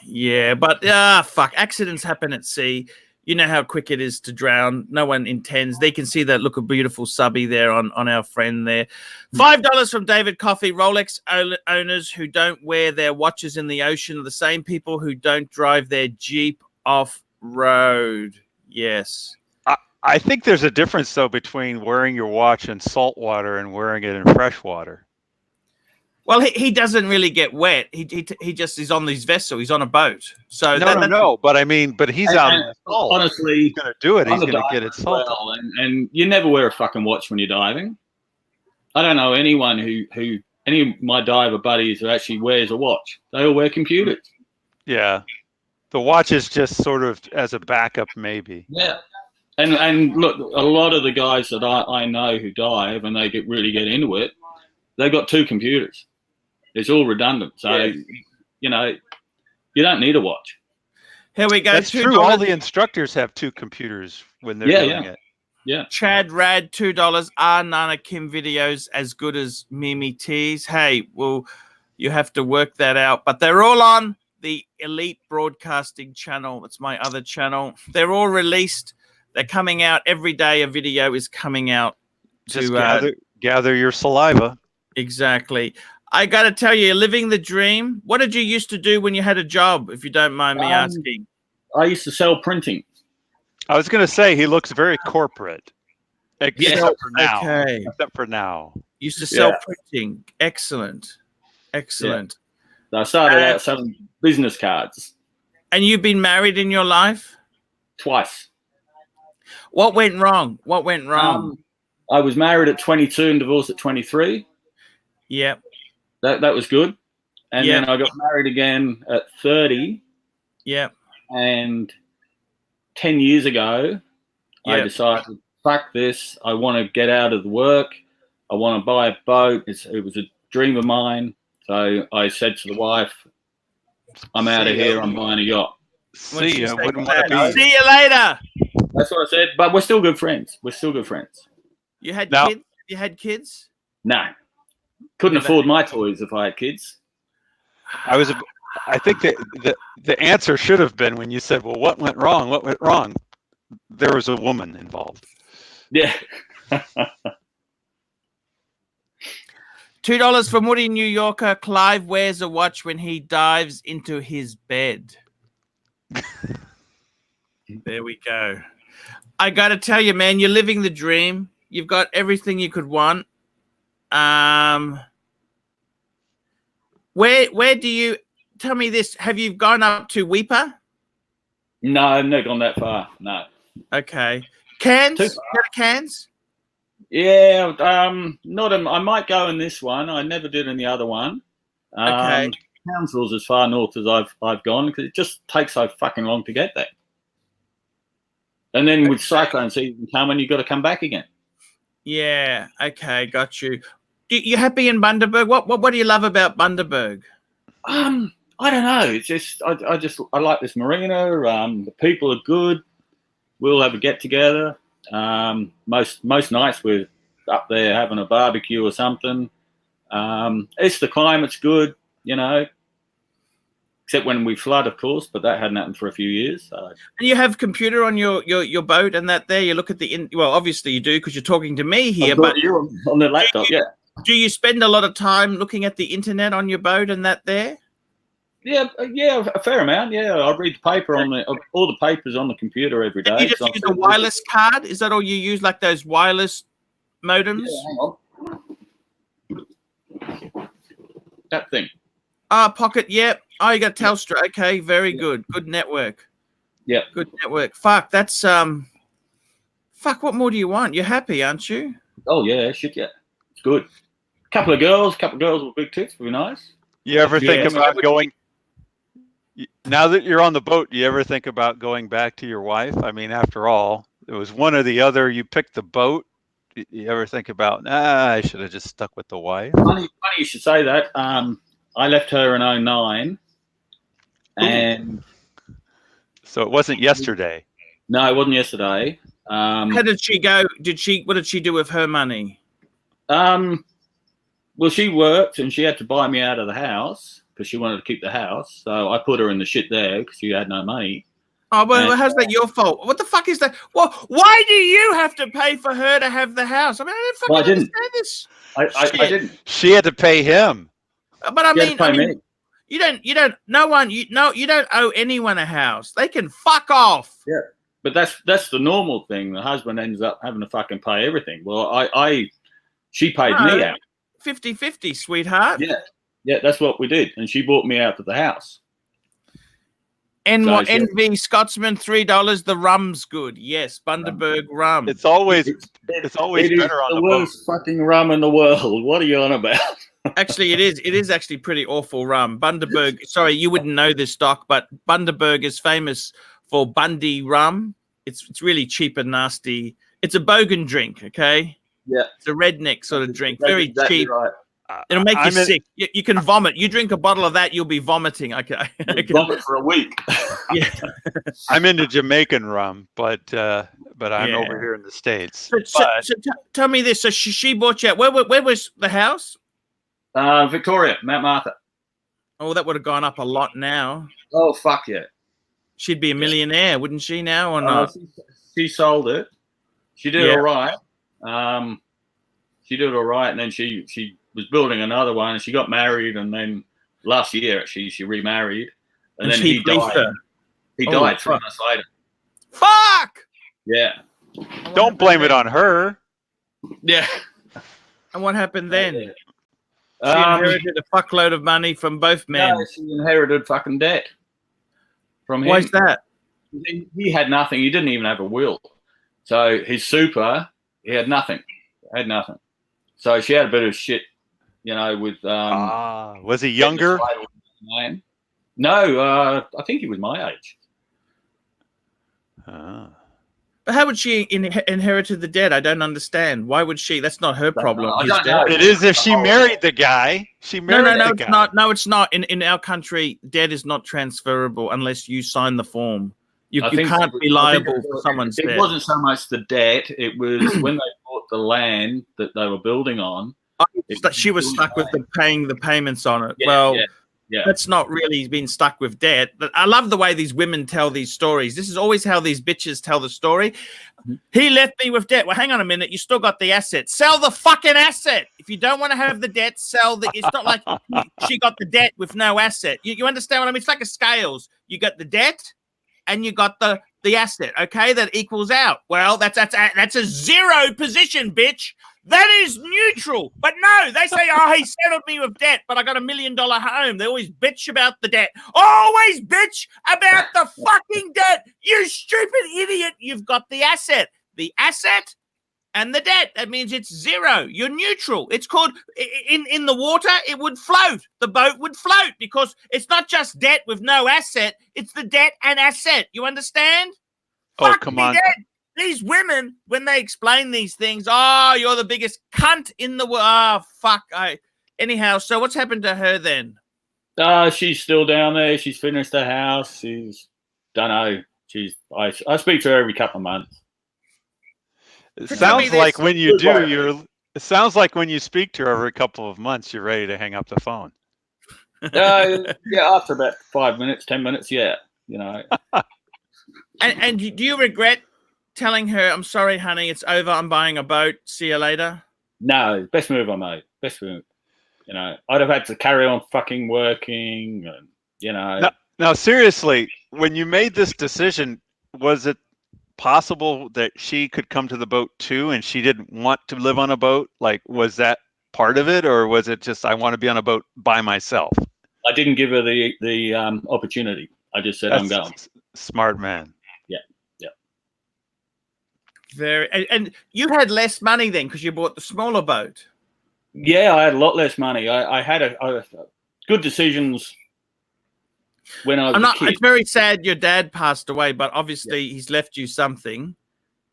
Yeah, but fuck, accidents happen at sea. You know how quick it is to drown. No one intends. They can see that look of beautiful subby there on our friend there. $5 from David Coffey. Rolex owners who don't wear their watches in the ocean are the same people who don't drive their Jeep off road. Yes. I think there's a difference though between wearing your watch in salt water and wearing it in fresh water. Well, he doesn't really get wet. He just is on this vessel. He's on a boat. So no. But I mean, he's out in the salt. Honestly, he's going to do it. He's going to get it salted. Well, and you never wear a fucking watch when you're diving. I don't know anyone who any of my diver buddies who actually wears a watch. They all wear computers. Yeah, the watch is just sort of as a backup, maybe. Yeah, and look, a lot of the guys that I know who dive and they really get into it, they've got two computers. It's all redundant. So, you know, you don't need a watch. Here we go. That's true. All the instructors have two computers when they're doing it. Yeah. Chad Rad, $2. Are Nana Kim videos as good as Mimi T's? Hey, well, you have to work that out. But they're all on the Elite Broadcasting channel. That's my other channel. They're all released. They're coming out every day. A video is coming out. Just gather your saliva. Exactly. I got to tell you, living the dream. What did you used to do when you had a job, if you don't mind me asking? I used to sell printing. I was going to say he looks very corporate, except for now. Okay. Except for now. Used to sell printing. Excellent. Excellent. Yeah. I started out selling business cards. And you've been married in your life? Twice. What went wrong? What went wrong? I was married at 22 and divorced at 23. Yep. That was good. And then I got married again at 30. Yep. And 10 years ago, I decided, fuck this. I want to get out of the work. I want to buy a boat. It was a dream of mine. So I said to the wife, I'm out of here. I'm buying a yacht. See you. Wouldn't want to be. See you later. That's what I said. But we're still good friends. You had kids? You had kids? No. Couldn't afford my toys if I had kids. I think that the answer should have been when you said, well, what went wrong? What went wrong? There was a woman involved. Yeah. $2 from Woody, New Yorker. Clive wears a watch when he dives into his bed. There we go. I got to tell you, man, you're living the dream. You've got everything you could want. Where do you tell me this? Have you gone up to Weeper? No, I've never gone that far. No. Okay. Cairns? Cairns? Yeah, not. I might go in this one. I never did in the other one. Okay. Townsville's as far north as I've gone because it just takes so fucking long to get there. And then with cyclone season coming, you've got to come back again. Yeah. Okay. Got you. You happy in Bundaberg? What do you love about Bundaberg? I don't know. It's just I like this marina. The people are good. We'll have a get together. Most nights we're up there having a barbecue or something. It's the climate's good, you know. Except when we flood, of course, but that hadn't happened for a few years. So. And you have computer on your boat and that there. You look at well, obviously you do because you're talking to me here. But you on the laptop, Do you spend a lot of time looking at the internet on your boat and that there? Yeah, a fair amount. Yeah, I read the paper on all the papers on the computer every day. You just use a wireless card? Is that all you use, like those wireless modems? Yeah, hang on. That thing. Pocket, yep. Oh, you got Telstra. Okay, very good. Good network. Yeah. Good network. Fuck, that's fuck, what more do you want? You're happy, aren't you? Oh yeah, shit, yeah. It's good. Couple of girls with big tits would be nice. You ever think about going, now that you're on the boat, do you ever think about going back to your wife? I mean, after all, it was one or the other. You picked the boat. You ever think about, I should have just stuck with the wife? Funny you should say that. I left her in 2009. And so it wasn't yesterday. No, it wasn't yesterday. How did she go? What did she do with her money? Well, she worked and she had to buy me out of the house because she wanted to keep the house. So I put her in the shit there because she had no money. Oh, well, how's that your fault? What the fuck is that? Well, why do you have to pay for her to have the house? I mean, I don't fucking understand this. I didn't. She had to pay him. But I mean, you don't owe anyone a house. They can fuck off. Yeah, but that's the normal thing. The husband ends up having to fucking pay everything. Well, she paid me out. 50-50, sweetheart. Yeah, that's what we did, and she bought me out to the house. NV Scotsman, $3. The rum's good. Yes, Bundaberg rum. It's always better on the worst fucking rum in the world. What are you on about? Actually, it is. It is actually pretty awful rum. Bundaberg. Sorry, you wouldn't know this, Doc, but Bundaberg is famous for Bundy rum. It's really cheap and nasty. It's a bogan drink. Okay. Yeah. It's a redneck sort of drink. That's very exactly cheap. Right. It'll make you sick. You can vomit. You drink a bottle of that, you'll be vomiting. Okay. Vomit for a week. Yeah. I'm into Jamaican rum, but I'm over here in the States. So tell me this. So she bought you out. Where was the house? Victoria, Mount Martha. Oh, that would have gone up a lot now. Oh, fuck yeah. She'd be a millionaire, wouldn't she now, or not? She sold it. She did all right. She did all right, and then she was building another one, and she got married, and then last year she remarried, and then he died. He died 3 months later. Fuck! Yeah. Don't blame it on her. Yeah. And what happened then? She inherited a fuckload of money from both men. No, she inherited fucking debt from him. Why's that? He had nothing. He didn't even have a will. So his super, he had nothing. So she had a bit of shit, with... was he younger? No, I think he was my age. But how would she inherited the debt? I don't understand. Why would she? That's not her problem. It is if she married the guy. She married the guy. It's not. No, it's not. In our country, debt is not transferable unless you sign the form. You can't be liable for someone's debt. It wasn't so much the debt. It was when they bought the land that they were building on. She was stuck with paying the payments on it. Yeah. That's not really been stuck with debt. But I love the way these women tell these stories. This is always how these bitches tell the story. He left me with debt. Well, hang on a minute. You still got the asset. Sell the fucking asset. If you don't want to have the debt, sell the... It's not like she got the debt with no asset. You understand what I mean? It's like a scales. You got the debt and you got the asset. Okay, that equals out. Well, that's a zero position, bitch. That is neutral. But no, they say, he settled me with debt, but I got $1 million home. They always bitch about the debt. Always bitch about the fucking debt. You stupid idiot. You've got the asset. The asset and the debt. That means it's zero. You're neutral. It's called, in the water, it would float. The boat would float because it's not just debt with no asset. It's the debt and asset. You understand? Fuck come me on. Dead. These women, when they explain these things, you're the biggest cunt in the world. Fuck. Anyhow, so what's happened to her then? She's still down there. She's finished the house. Don't know. I speak to her every couple of months. It sounds like when you it sounds like when you speak to her every couple of months, you're ready to hang up the phone. After about 5 minutes, 10 minutes, And do you regret telling her, I'm sorry, honey, it's over, I'm buying a boat, see you later? No, best move I made. best for, you know, I'd have had to carry on fucking working, and, you know. Now, seriously, when you made this decision, was it possible that she could come to the boat too, and she didn't want to live on a boat? Like, was that part of it, or was it just, I want to be on a boat by myself? I didn't give her the opportunity. I just said, I'm going. Smart man. Yeah, yeah. And you had less money then because you bought the smaller boat. Yeah, I had a lot less money. I had good decisions when I was a kid. It's very sad your dad passed away, but obviously he's left you something.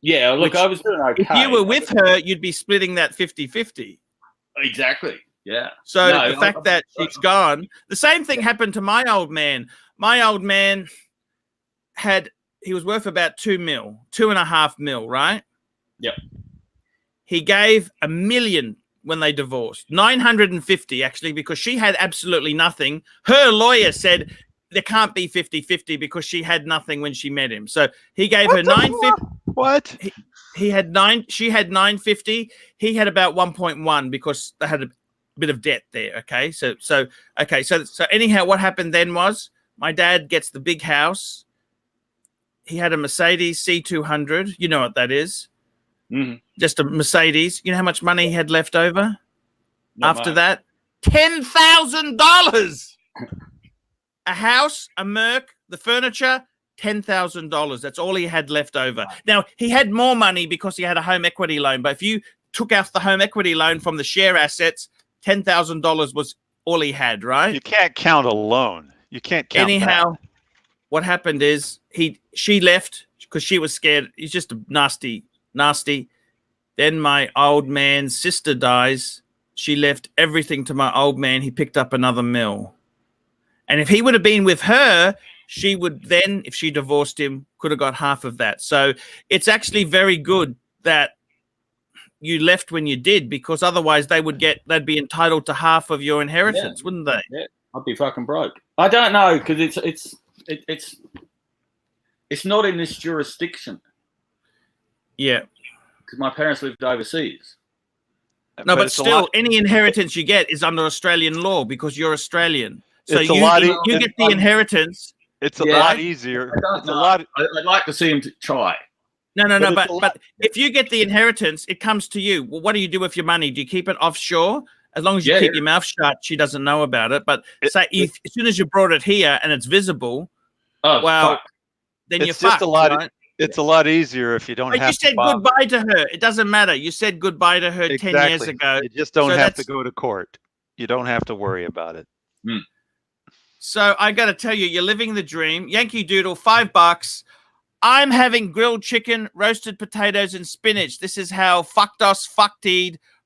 Yeah, look, I was doing okay. If you were with her, you'd be splitting that 50-50. Exactly, yeah. So the fact that she's gone, the same thing happened to my old man. My old man he was worth about 2.5 mil, right? Yep. He gave $1 million when they divorced, 950 actually, because she had absolutely nothing. Her lawyer said there can't be 50-50 because she had nothing when she met him. So he gave her 950. What? She had 950. He had about 1.1 because they had a bit of debt there. Okay. So anyhow, what happened then was my dad gets the big house. He had a Mercedes C200. You know what that is. Mm-hmm. Just a Mercedes. You know how much money he had left over after that? $10,000. A house, a Merc, the furniture, $10,000. That's all he had left over. Now, he had more money because he had a home equity loan. But if you took out the home equity loan from the share assets, $10,000 was all he had, right? You can't count a loan. You can't count that. What happened is she left because she was scared. He's just a nasty. Then my old man's sister dies. She left everything to my old man. He picked up another $1 million. And if he would have been with her, she would then, if she divorced him, could have got half of that. So it's actually very good that you left when you did, because otherwise they'd be entitled to half of your inheritance, wouldn't they? Yeah, I'd be fucking broke. I don't know, because it's not in this jurisdiction. Yeah. Because my parents lived overseas. No, but still, any inheritance you get is under Australian law because you're Australian. So you get the inheritance. It's a lot easier. I'd like to see him try. No. But if you get the inheritance, it comes to you. Well, what do you do with your money? Do you keep it offshore? As long as you keep your mouth shut, she doesn't know about it. But as soon as you brought it here and it's visible, then you're fucked. Right? It's a lot easier if you don't have to. You said goodbye to her. It doesn't matter. You said goodbye to her 10 years ago. You just don't have to go to court. You don't have to worry about it. Mm. So I got to tell you, you're living the dream. Yankee Doodle, $5. I'm having grilled chicken, roasted potatoes, and spinach. This is how fucked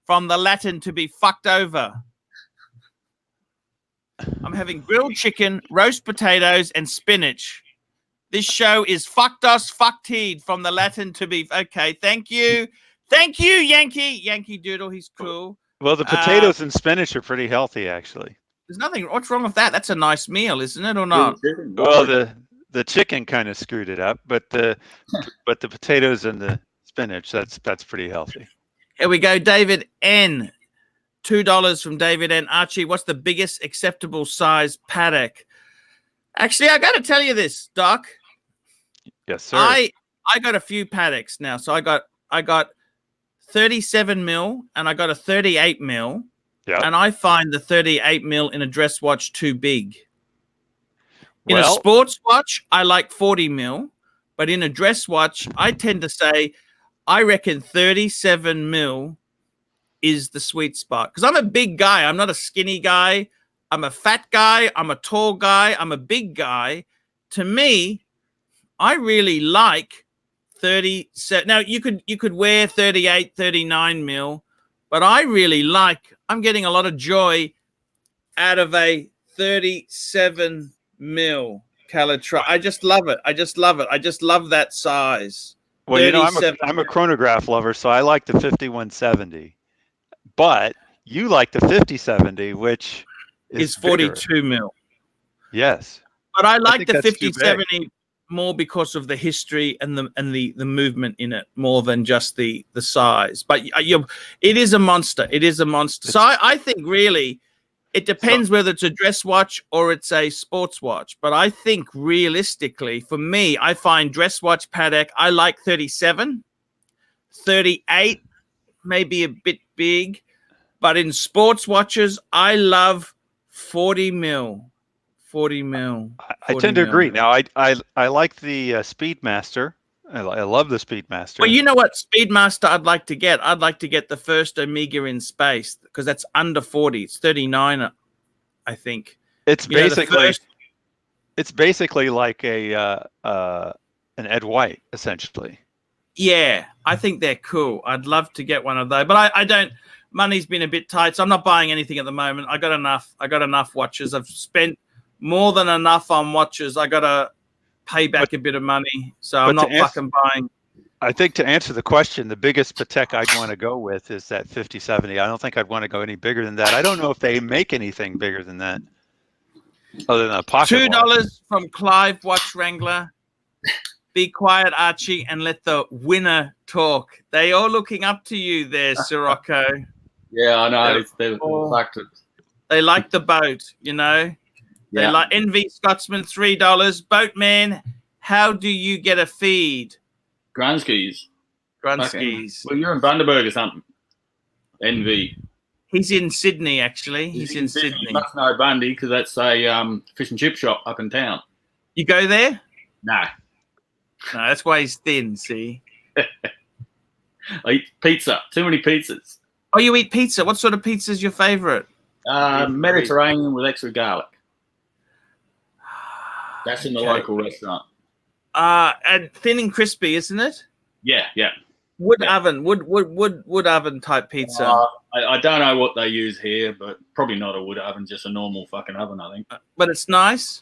from the Latin to be fucked over. I'm having grilled chicken, roast potatoes, and spinach. This show is fucked from the Latin to be. Okay, thank you, Yankee Doodle. He's cool. Well, the potatoes and spinach are pretty healthy, actually. There's nothing. What's wrong with that? That's a nice meal, isn't it, or not? Well, the chicken kind of screwed it up, but the potatoes and the spinach, that's pretty healthy. Here we go, David N. $2 from David N. Archie, what's the biggest acceptable size paddock? Actually, I got to tell you this, Doc. Yes, sir. I got a few paddocks now. So I got 37 mil and I got a 38 mil. Yeah. And I find the 38 mil in a dress watch too big. In a sports watch, I like 40 mil. But in a dress watch, I tend to say, I reckon 37 mil is the sweet spot. Because I'm a big guy. I'm not a skinny guy. I'm a fat guy. I'm a tall guy. I'm a big guy. To me, I really like 37. Now, you could wear 38, 39 mil. But I really I'm getting a lot of joy out of a 37 mil Calitro. I just love it. I just love that size. Well, you know, I'm a chronograph lover, so I like the 5170. But you like the 5070, which is 42 mil. Yes. But I like the 5070 more because of the history and the movement in it, more than just the size. But it is a monster. It is a monster. So I think really it depends whether it's a dress watch or it's a sports watch. But I think realistically, for me, I find dress watch Patek, I like 37, 38, maybe a bit big. But in sports watches, I love 40 mil. 40 mil. 40 I tend to mil. agree. Now, I like the Speedmaster. I love the Speedmaster. Well, you know what Speedmaster I'd like to get? I'd like to get the first Amiga in space because that's under 40. It's 39, I think. It's basically like an Ed White, essentially. Yeah, I think they're cool. I'd love to get one of those, but I don't. Money's been a bit tight, so I'm not buying anything at the moment. I got enough watches. I've spent more than enough on watches. I got to pay back a bit of money, so I'm not fucking buying. I think to answer the question, the biggest Patek I'd want to go with is that 5070. I don't think I'd want to go any bigger than that. I don't know if they make anything bigger than that, other than a pocket watch. $2 from Clive Watch Wrangler. Be quiet, Archie, and let the winner talk. They all looking up to you there, Sirocco. Yeah, I know. They like the boat, you know. They like NV Scotsman, $3. Boatman, how do you get a feed? Grunskis. Grunskis. Well, you're in Bundaberg or something. NV. He's in Sydney, actually. He's in Sydney. You must know Bundy because that's a fish and chip shop up in town. You go there? No. No, that's why he's thin, see? I eat pizza. Too many pizzas. Oh, you eat pizza. What sort of pizza is your favorite? Mediterranean with extra garlic. That's in the local restaurant. And thin and crispy, isn't it? Yeah. Wood oven type pizza. I don't know what they use here, but probably not a wood oven, just a normal fucking oven, I think. But it's nice.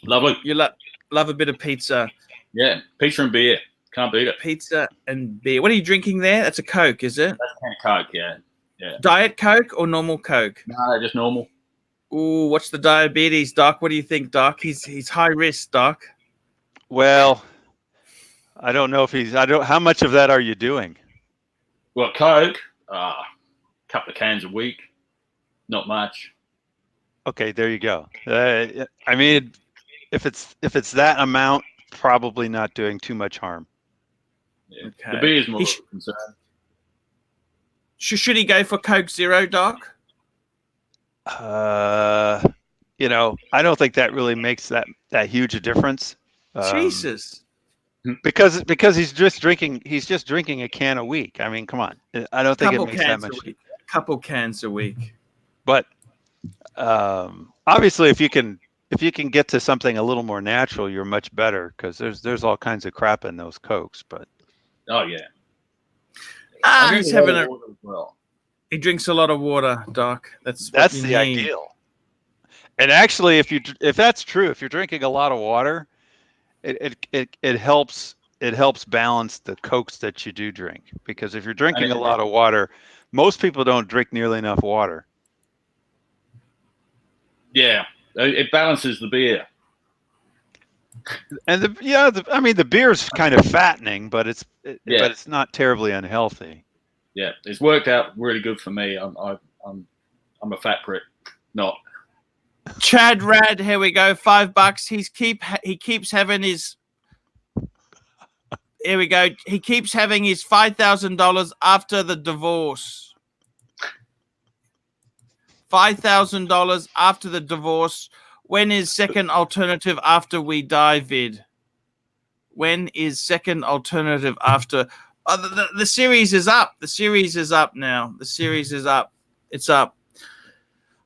Lovely. You love a bit of pizza. Yeah, pizza and beer. Can't beat it. Pizza and beer. What are you drinking there? That's a Coke, is it? That's a can of Coke, yeah. Diet Coke or normal Coke? No, just normal. Ooh, what's the diabetes, Doc? What do you think, Doc? He's high risk, Doc. Well, I don't know if how much of that are you doing? Well, Coke, a couple of cans a week. Not much. Okay, there you go. I mean, if it's that amount, probably not doing too much harm. Yeah. Okay. The beer is more concerned. Should he go for Coke Zero, Doc? You know, I don't think that really makes that huge a difference. Jesus. Because he's just drinking a can a week. I mean, come on. I don't think it makes that much. Couple cans a week. But obviously, if you can get to something a little more natural, you're much better because there's all kinds of crap in those Cokes. But oh yeah. He's having he drinks a lot of water, Doc. That's the ideal. And actually, if that's true, if you're drinking a lot of water, it helps balance the Cokes that you do drink. Because if you're drinking a lot of water, most people don't drink nearly enough water. Yeah, it balances the beer. And the beer's kind of fattening, but it's not terribly unhealthy. Yeah, it's worked out really good for me. I'm a fat prick, not. Chad Rad, here we go. $5. He keeps having his. Here we go. He keeps having his $5,000 after the divorce. $5,000 after the divorce. When is second alternative after we die, Vid? When is second alternative after? The series is up. The series is up now. The series is up. It's up.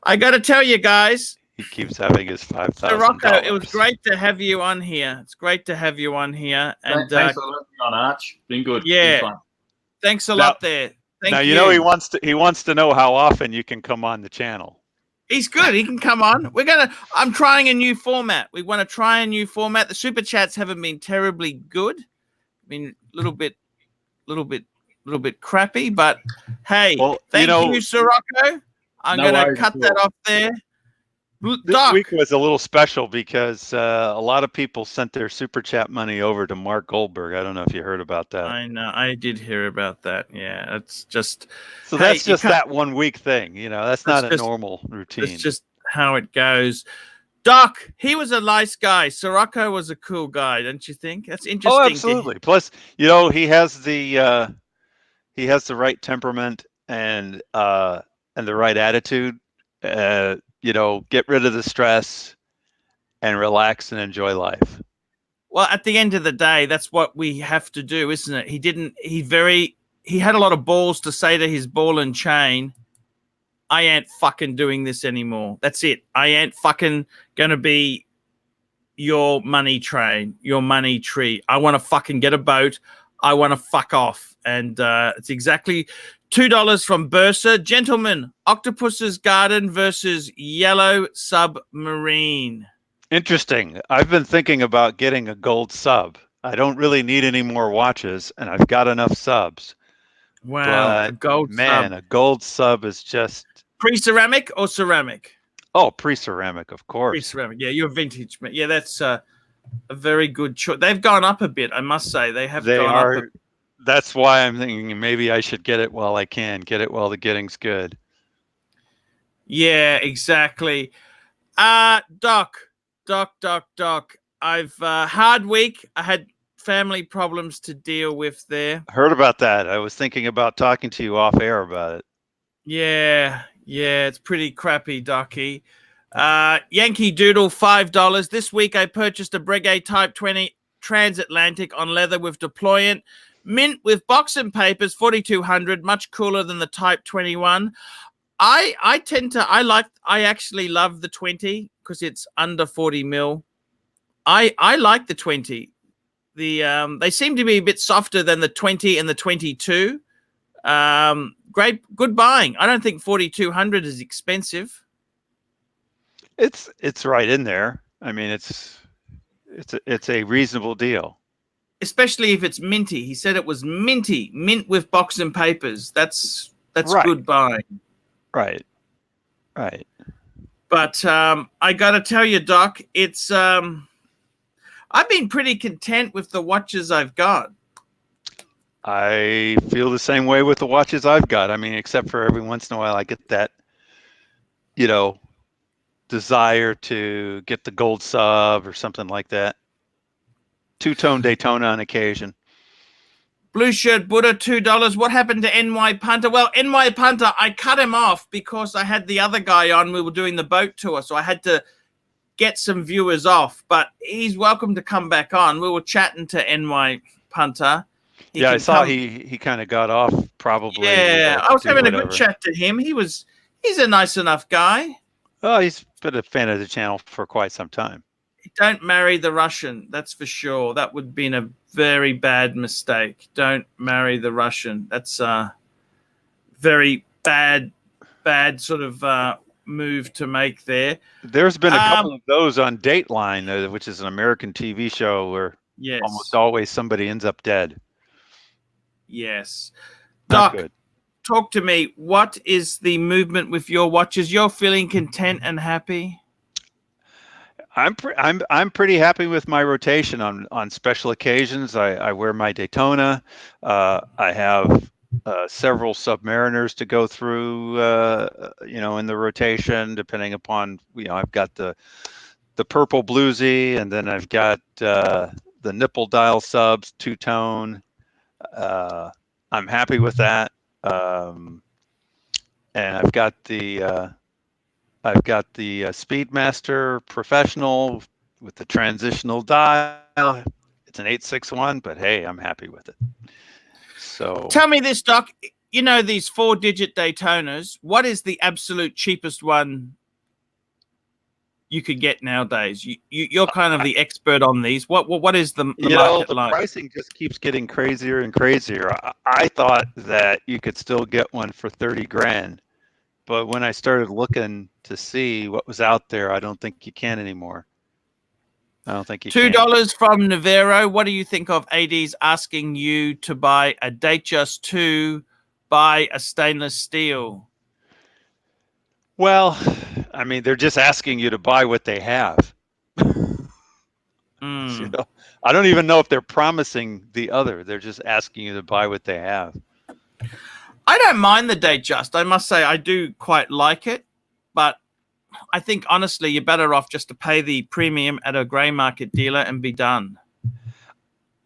I got to tell you guys. He keeps having his $5,000. Sirocco, it was great to have you on here. It's great to have you on here. And thanks for letting me on, Arch. Been good. Yeah. Been fun. Thanks a lot there. Now you know he wants to know how often you can come on the channel. He's good. He can come on. I'm trying a new format. We want to try a new format. The super chats haven't been terribly good. I mean, a little bit crappy, but hey, thank you, Sirocco. I'm going to cut that off there. This Doc, week was a little special because a lot of people sent their super chat money over to Mark Goldberg. I don't know if you heard about that. I know, I did hear about that. Yeah, it's just So hey, that's just that 1 week thing. That's not a normal routine. That's just how it goes. Doc, he was a nice guy. Sirocco was a cool guy, don't you think? That's interesting. Oh, absolutely. Plus, he has the right temperament and the right attitude. Get rid of the stress and relax and enjoy life. Well, at the end of the day, that's what we have to do, isn't it? He had a lot of balls to say to his ball and chain, I ain't fucking doing this anymore. That's it. I ain't fucking gonna be your money train, your money tree. I want to fucking get a boat. I want to fuck off. And it's exactly $2 from Bursa. Gentlemen, Octopus's Garden versus Yellow Submarine. Interesting. I've been thinking about getting a gold sub. I don't really need any more watches, and I've got enough subs. Wow, a gold sub. A gold sub is just... Pre-ceramic or ceramic? Oh, pre-ceramic, of course. Pre-ceramic, yeah, you're vintage. Yeah, that's a very good choice. They've gone up a bit, I must say. They have gone up. That's why I'm thinking maybe I should get it while I can. Get it while the getting's good. Yeah, exactly. Doc. I've hard week. I had family problems to deal with there. Heard about that. I was thinking about talking to you off air about it. Yeah, it's pretty crappy, Docky. Yankee Doodle, $5. This week I purchased a Breguet Type 20 transatlantic on leather with deployant. Mint with box and papers, 4200, much cooler than the Type 21. I actually love the 20 because it's under 40 mil. I like the 20. They seem to be a bit softer than the 20 and the 22. Good buying. I don't think 4200 is expensive. It's right in there. I mean, it's a reasonable deal. Especially if it's minty. He said it was minty, mint with box and papers. That's right. Good buying. Right. But I got to tell you, Doc, it's I've been pretty content with the watches I've got. I feel the same way with the watches I've got. I mean, except for every once in a while I get that, desire to get the gold sub or something like that. Two-tone Daytona on occasion. Blue shirt Buddha, $2. What happened to NY Punter? Well, NY Punter, I cut him off because I had the other guy on. We were doing the boat tour, so I had to get some viewers off. But he's welcome to come back on. We were chatting to NY Punter. I saw he kind of got off probably. Yeah, I was having a good chat to him. He's a nice enough guy. Oh, he's been a fan of the channel for quite some time. Don't marry the Russian, that's for sure. That would have been a very bad mistake. Don't marry the Russian. That's a very bad sort of move to make there. There's been a couple of those on Dateline, which is an American TV show where almost always somebody ends up dead. Yes. Not Doc, good. Talk to me. What is the movement with your watches? You're feeling content and happy? I'm pretty happy with my rotation on special occasions. I wear my Daytona. I have several Submariners to go through, in the rotation, depending upon, I've got the purple bluesy, and then I've got the nipple dial subs, two-tone. I'm happy with that. And I've got the Speedmaster Professional with the transitional dial. It's an 861, but hey, I'm happy with it. So tell me this, Doc. These 4-digit Daytonas, what is the absolute cheapest one you could get nowadays? You're kind of the expert on these. What is the market the like? Pricing just keeps getting crazier and crazier. I thought that you could still get one for 30 grand. But when I started looking to see what was out there, I don't think you can anymore. I don't think you can. $2 from Navarro. What do you think of ADs asking you to buy a Datejust 2, buy a stainless steel? Well, I mean, they're just asking you to buy what they have. Mm. You know, I don't even know if they're promising the other. They're just asking you to buy what they have. I don't mind the Datejust. I must say I do quite like it, but I think honestly you're better off just to pay the premium at a grey market dealer and be done.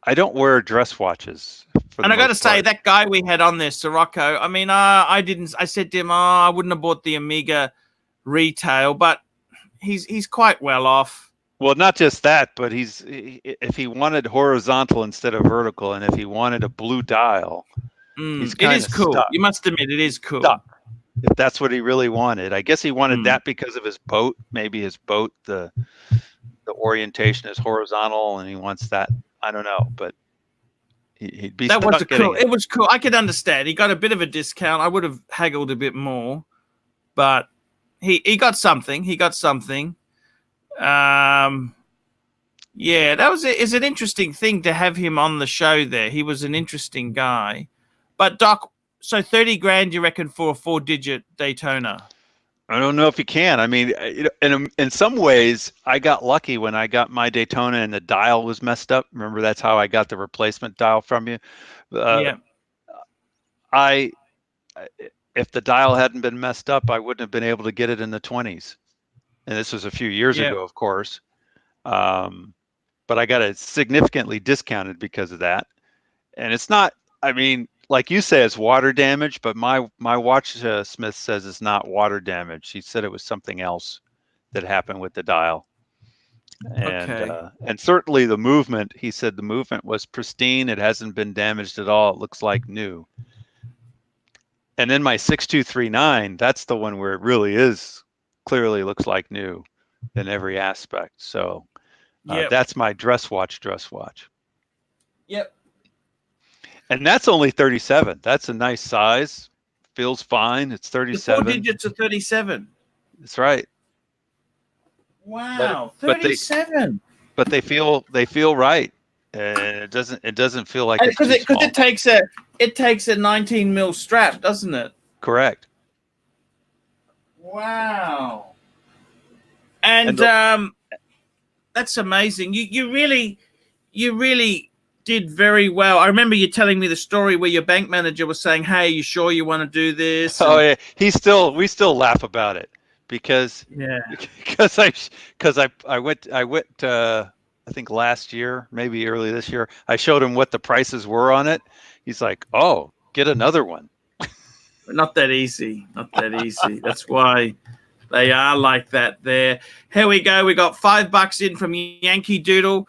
I don't wear dress watches. And I got to say, that guy we had on there, Sirocco, I mean, I said to him, I wouldn't have bought the Amiga retail, but he's quite well off. Well, not just that, but if he wanted horizontal instead of vertical, and if he wanted a blue dial, he's it is cool. stuck. You must admit, it is cool. Stuck. If that's what he really wanted. I guess he wanted that because of his boat. Maybe his boat, the orientation is horizontal, and he wants that. I don't know, but he'd be that stuck was getting cool. It was cool. I could understand. He got a bit of a discount. I would have haggled a bit more, but he got something. He got something. Yeah, that was it's an interesting thing to have him on the show there. He was an interesting guy. But Doc, so 30 grand you reckon for a 4-digit Daytona? I don't know if you can. I mean, in some ways, I got lucky when I got my Daytona and the dial was messed up. Remember, that's how I got the replacement dial from you. Yeah. If the dial hadn't been messed up, I wouldn't have been able to get it in the 20s. And this was a few years ago, of course. But I got it significantly discounted because of that. And it's not, I mean, like you say, it's water damage, but my watchsmith says it's not water damage. He said it was something else that happened with the dial. And and certainly the movement, he said the movement was pristine. It hasn't been damaged at all. It looks like new. And then my 6239, that's the one where it really is clearly looks like new in every aspect. So that's my dress watch. Yep. And that's only 37. That's a nice size. Feels fine. It's 37. The 4 digits are 37. That's right. Wow, 37. But they feel right. And it doesn't feel like it's because it takes a 19 mil strap, doesn't it? Correct. Wow. And that's amazing. You really did very well. I remember you telling me the story where your bank manager was saying, "Hey, you sure you want to do this?" Oh yeah, we still laugh about it because I went I think last year, maybe early this year, I showed him what the prices were on it. He's like, "Oh, get another one." Not that easy. Not that easy. That's why they are like that there. Here we go. We got $5 in from Yankee Doodle.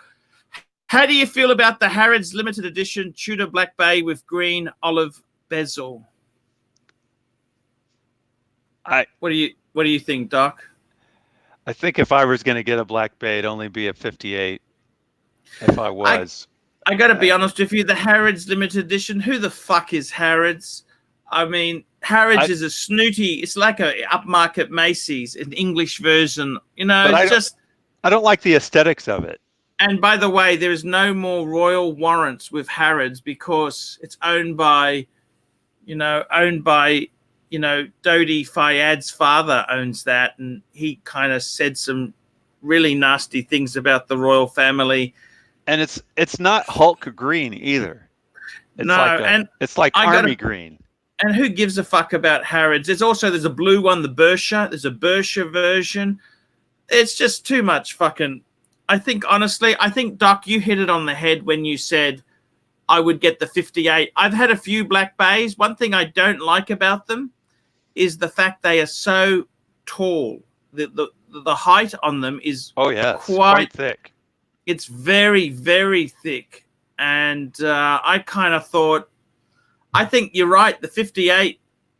How do you feel about the Harrods limited edition Tudor Black Bay with green olive bezel? What do you think, Doc? I think if I was going to get a Black Bay, it'd only be a 58. If I was, I got to be honest with you. The Harrods limited edition. Who the fuck is Harrods? I mean, Harrods is a snooty. It's like a upmarket Macy's, an English version. You know, I don't like the aesthetics of it. And by the way, there is no more royal warrants with Harrods because it's owned by Dodi Fayyad's father owns that, and he kind of said some really nasty things about the royal family. And it's not Hulk green either. It's like army green. And who gives a fuck about Harrods? There's a blue one, the Bersha. There's a Bersha version. It's just too much fucking. I think Doc, you hit it on the head when you said I would get the 58. I've had a few Black Bays. One thing I don't like about them is the fact they are so tall. The height on them is quite thick. It's very, very thick. And I kind of thought, I think you're right. The 58,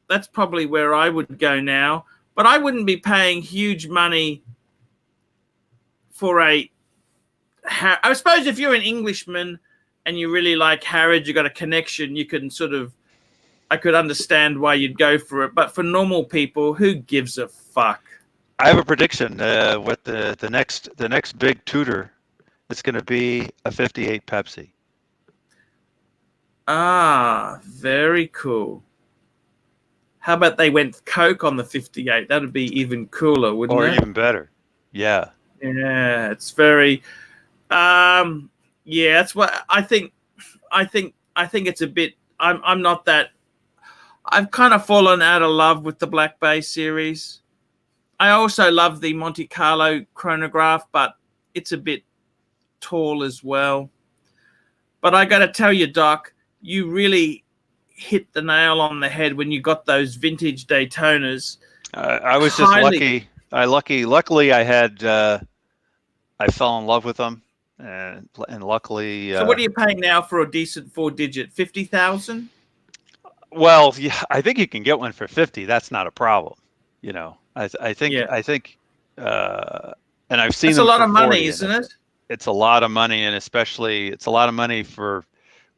that's probably where I would go now. But I wouldn't be paying huge money for I suppose if you're an Englishman and you really like Harrods, you got a connection, you can I could understand why you'd go for it. But for normal people, who gives a fuck? I have a prediction with the next big Tudor. It's going to be a 58 Pepsi. Ah, very cool. How about they went Coke on the 58? That'd be even cooler, wouldn't Or it? even better. Yeah. Yeah, it's very. Yeah, that's what I think. I think it's a bit. I'm not that. I've kind of fallen out of love with the Black Bay series. I also love the Monte Carlo chronograph, but it's a bit tall as well. But I got to tell you, Doc, you really hit the nail on the head when you got those vintage Daytonas. I was just lucky. Luckily, I had. I fell in love with them, and luckily. So what are you paying now for a decent 4-digit? 50,000? Well, yeah, I think you can get one for 50. That's not a problem. You know, I think, and I've seen That's them a lot for of money, 40, isn't it? It's a lot of money, and especially it's a lot of money for,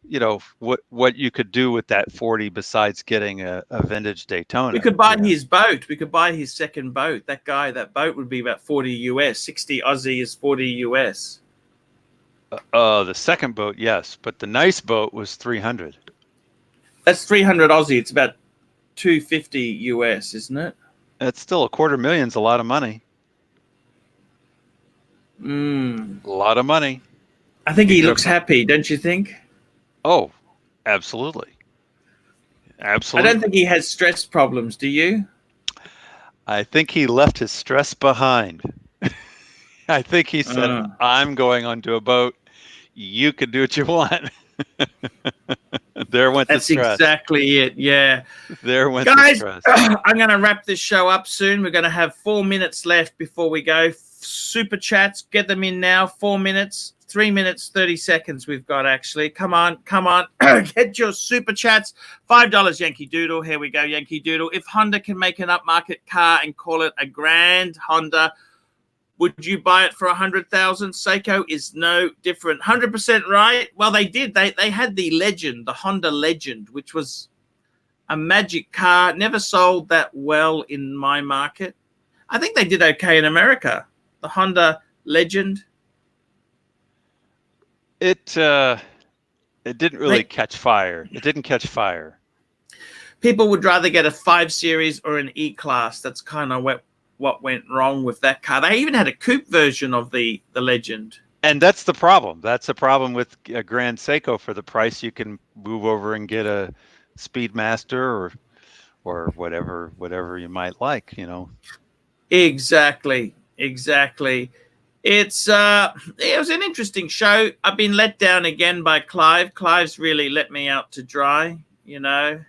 you know, what you could do with that 40 besides getting a vintage Daytona. We could buy his boat. We could buy his second boat. That boat would be about 40 US. 60 Aussie is 40 US. The second boat, yes, but the nice boat was 300. That's 300 Aussie. It's about 250 US, isn't it? It's still $250,000's a lot of money. A lot of money. I think he looks happy, don't you think? Oh, absolutely. Absolutely. I don't think he has stress problems, do you? I think he left his stress behind. I think he said, I'm going onto a boat. You can do what you want. There went the stress. That's exactly it, yeah. There went the stress. I'm going to wrap this show up soon. We're going to have 4 minutes left before we go. Super chats, get them in now. 4 minutes, 3 minutes, 30 seconds we've got, actually. Come on. Get your super chats. $5 Yankee Doodle. Here we go, Yankee Doodle. If Honda can make an upmarket car and call it a grand Honda, would you buy it for 100,000? Seiko is no different. 100% right. Well, they did. They had the Legend, the Honda Legend, which was a magic car. Never sold that well in my market. I think they did okay in America. The Honda Legend. It didn't really catch fire. It didn't catch fire. People would rather get a 5 Series or an E-Class. That's kind of what went wrong with that car. They even had a coupe version of the Legend. And that's the problem. That's the problem with a Grand Seiko. For the price, you can move over and get a Speedmaster or whatever you might like, you know. Exactly. It was an interesting show. I've been let down again by Clive. Clive's really let me out to dry, you know.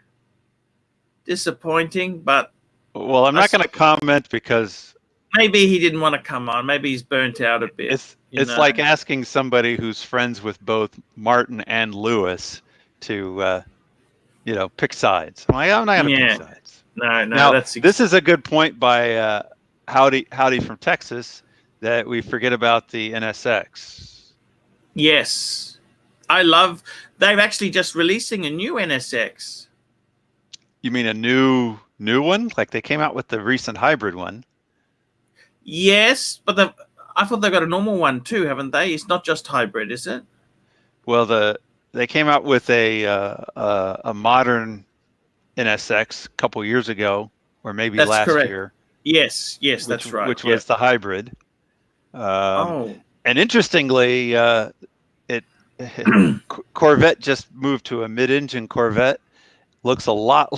Disappointing, but well, I'm not going to comment because maybe he didn't want to come on. Maybe he's burnt out a bit. It's like asking somebody who's friends with both Martin and Lewis to, pick sides. I'm not going to pick sides. No. Now, this is a good point by Howdy from Texas, that we forget about the NSX. Yes. They've actually just releasing a new NSX. You mean a new one? Like they came out with the recent hybrid one? Yes, but I thought they got a normal one too, haven't they? It's not just hybrid, is it? Well, they came out with a modern NSX a couple years ago, or maybe last year. Yes, that's right. Which was the hybrid. And interestingly, Corvette just moved to a mid-engine Corvette. Looks a lot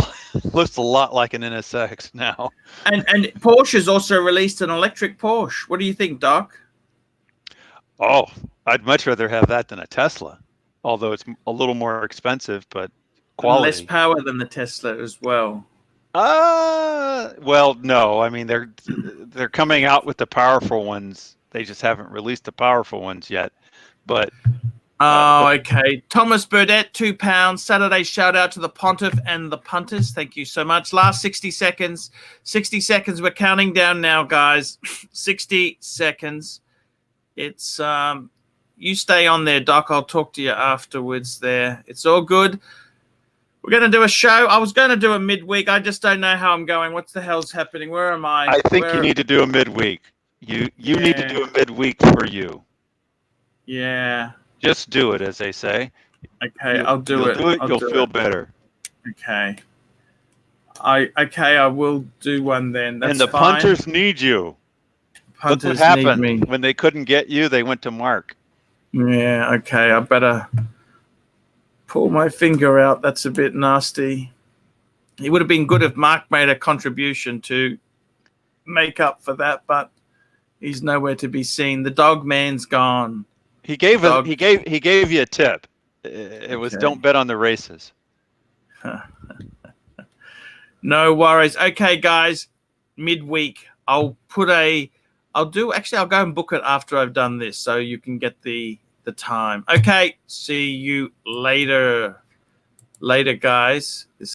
like an NSX now. And Porsche's also released an electric Porsche. What do you think, Doc? Oh, I'd much rather have that than a Tesla, although it's a little more expensive, but quality. And less power than the Tesla as well. Well, no. I mean, they're coming out with the powerful ones. They just haven't released the powerful ones yet. But okay. Thomas Burdett, £2. Saturday shout out to the Pontiff and the Punters. Thank you so much. Last 60 seconds. 60 seconds. We're counting down now, guys. 60 seconds. It's you stay on there, Doc. I'll talk to you afterwards there. It's all good. We're going to do a show. I was going to do a midweek. I just don't know how I'm going. What the hell's happening? Where am I? I think you need to do a midweek. You need to do a midweek for you. Yeah. Just do it, as they say. Okay, I'll do it. You'll feel better. Okay. I will do one then. That's and the fine. punters need you. Punters Look what happened need me. when they couldn't get you. They went to Mark. Yeah, okay. I better pull my finger out. That's a bit nasty. It would have been good if Mark made a contribution to make up for that, but he's nowhere to be seen. The dog man's gone. He gave you a tip. It was Okay. don't bet on the races. No worries. Okay, guys. Midweek, I'll go and book it after I've done this, so you can get the time. Okay. See you later. Later, guys.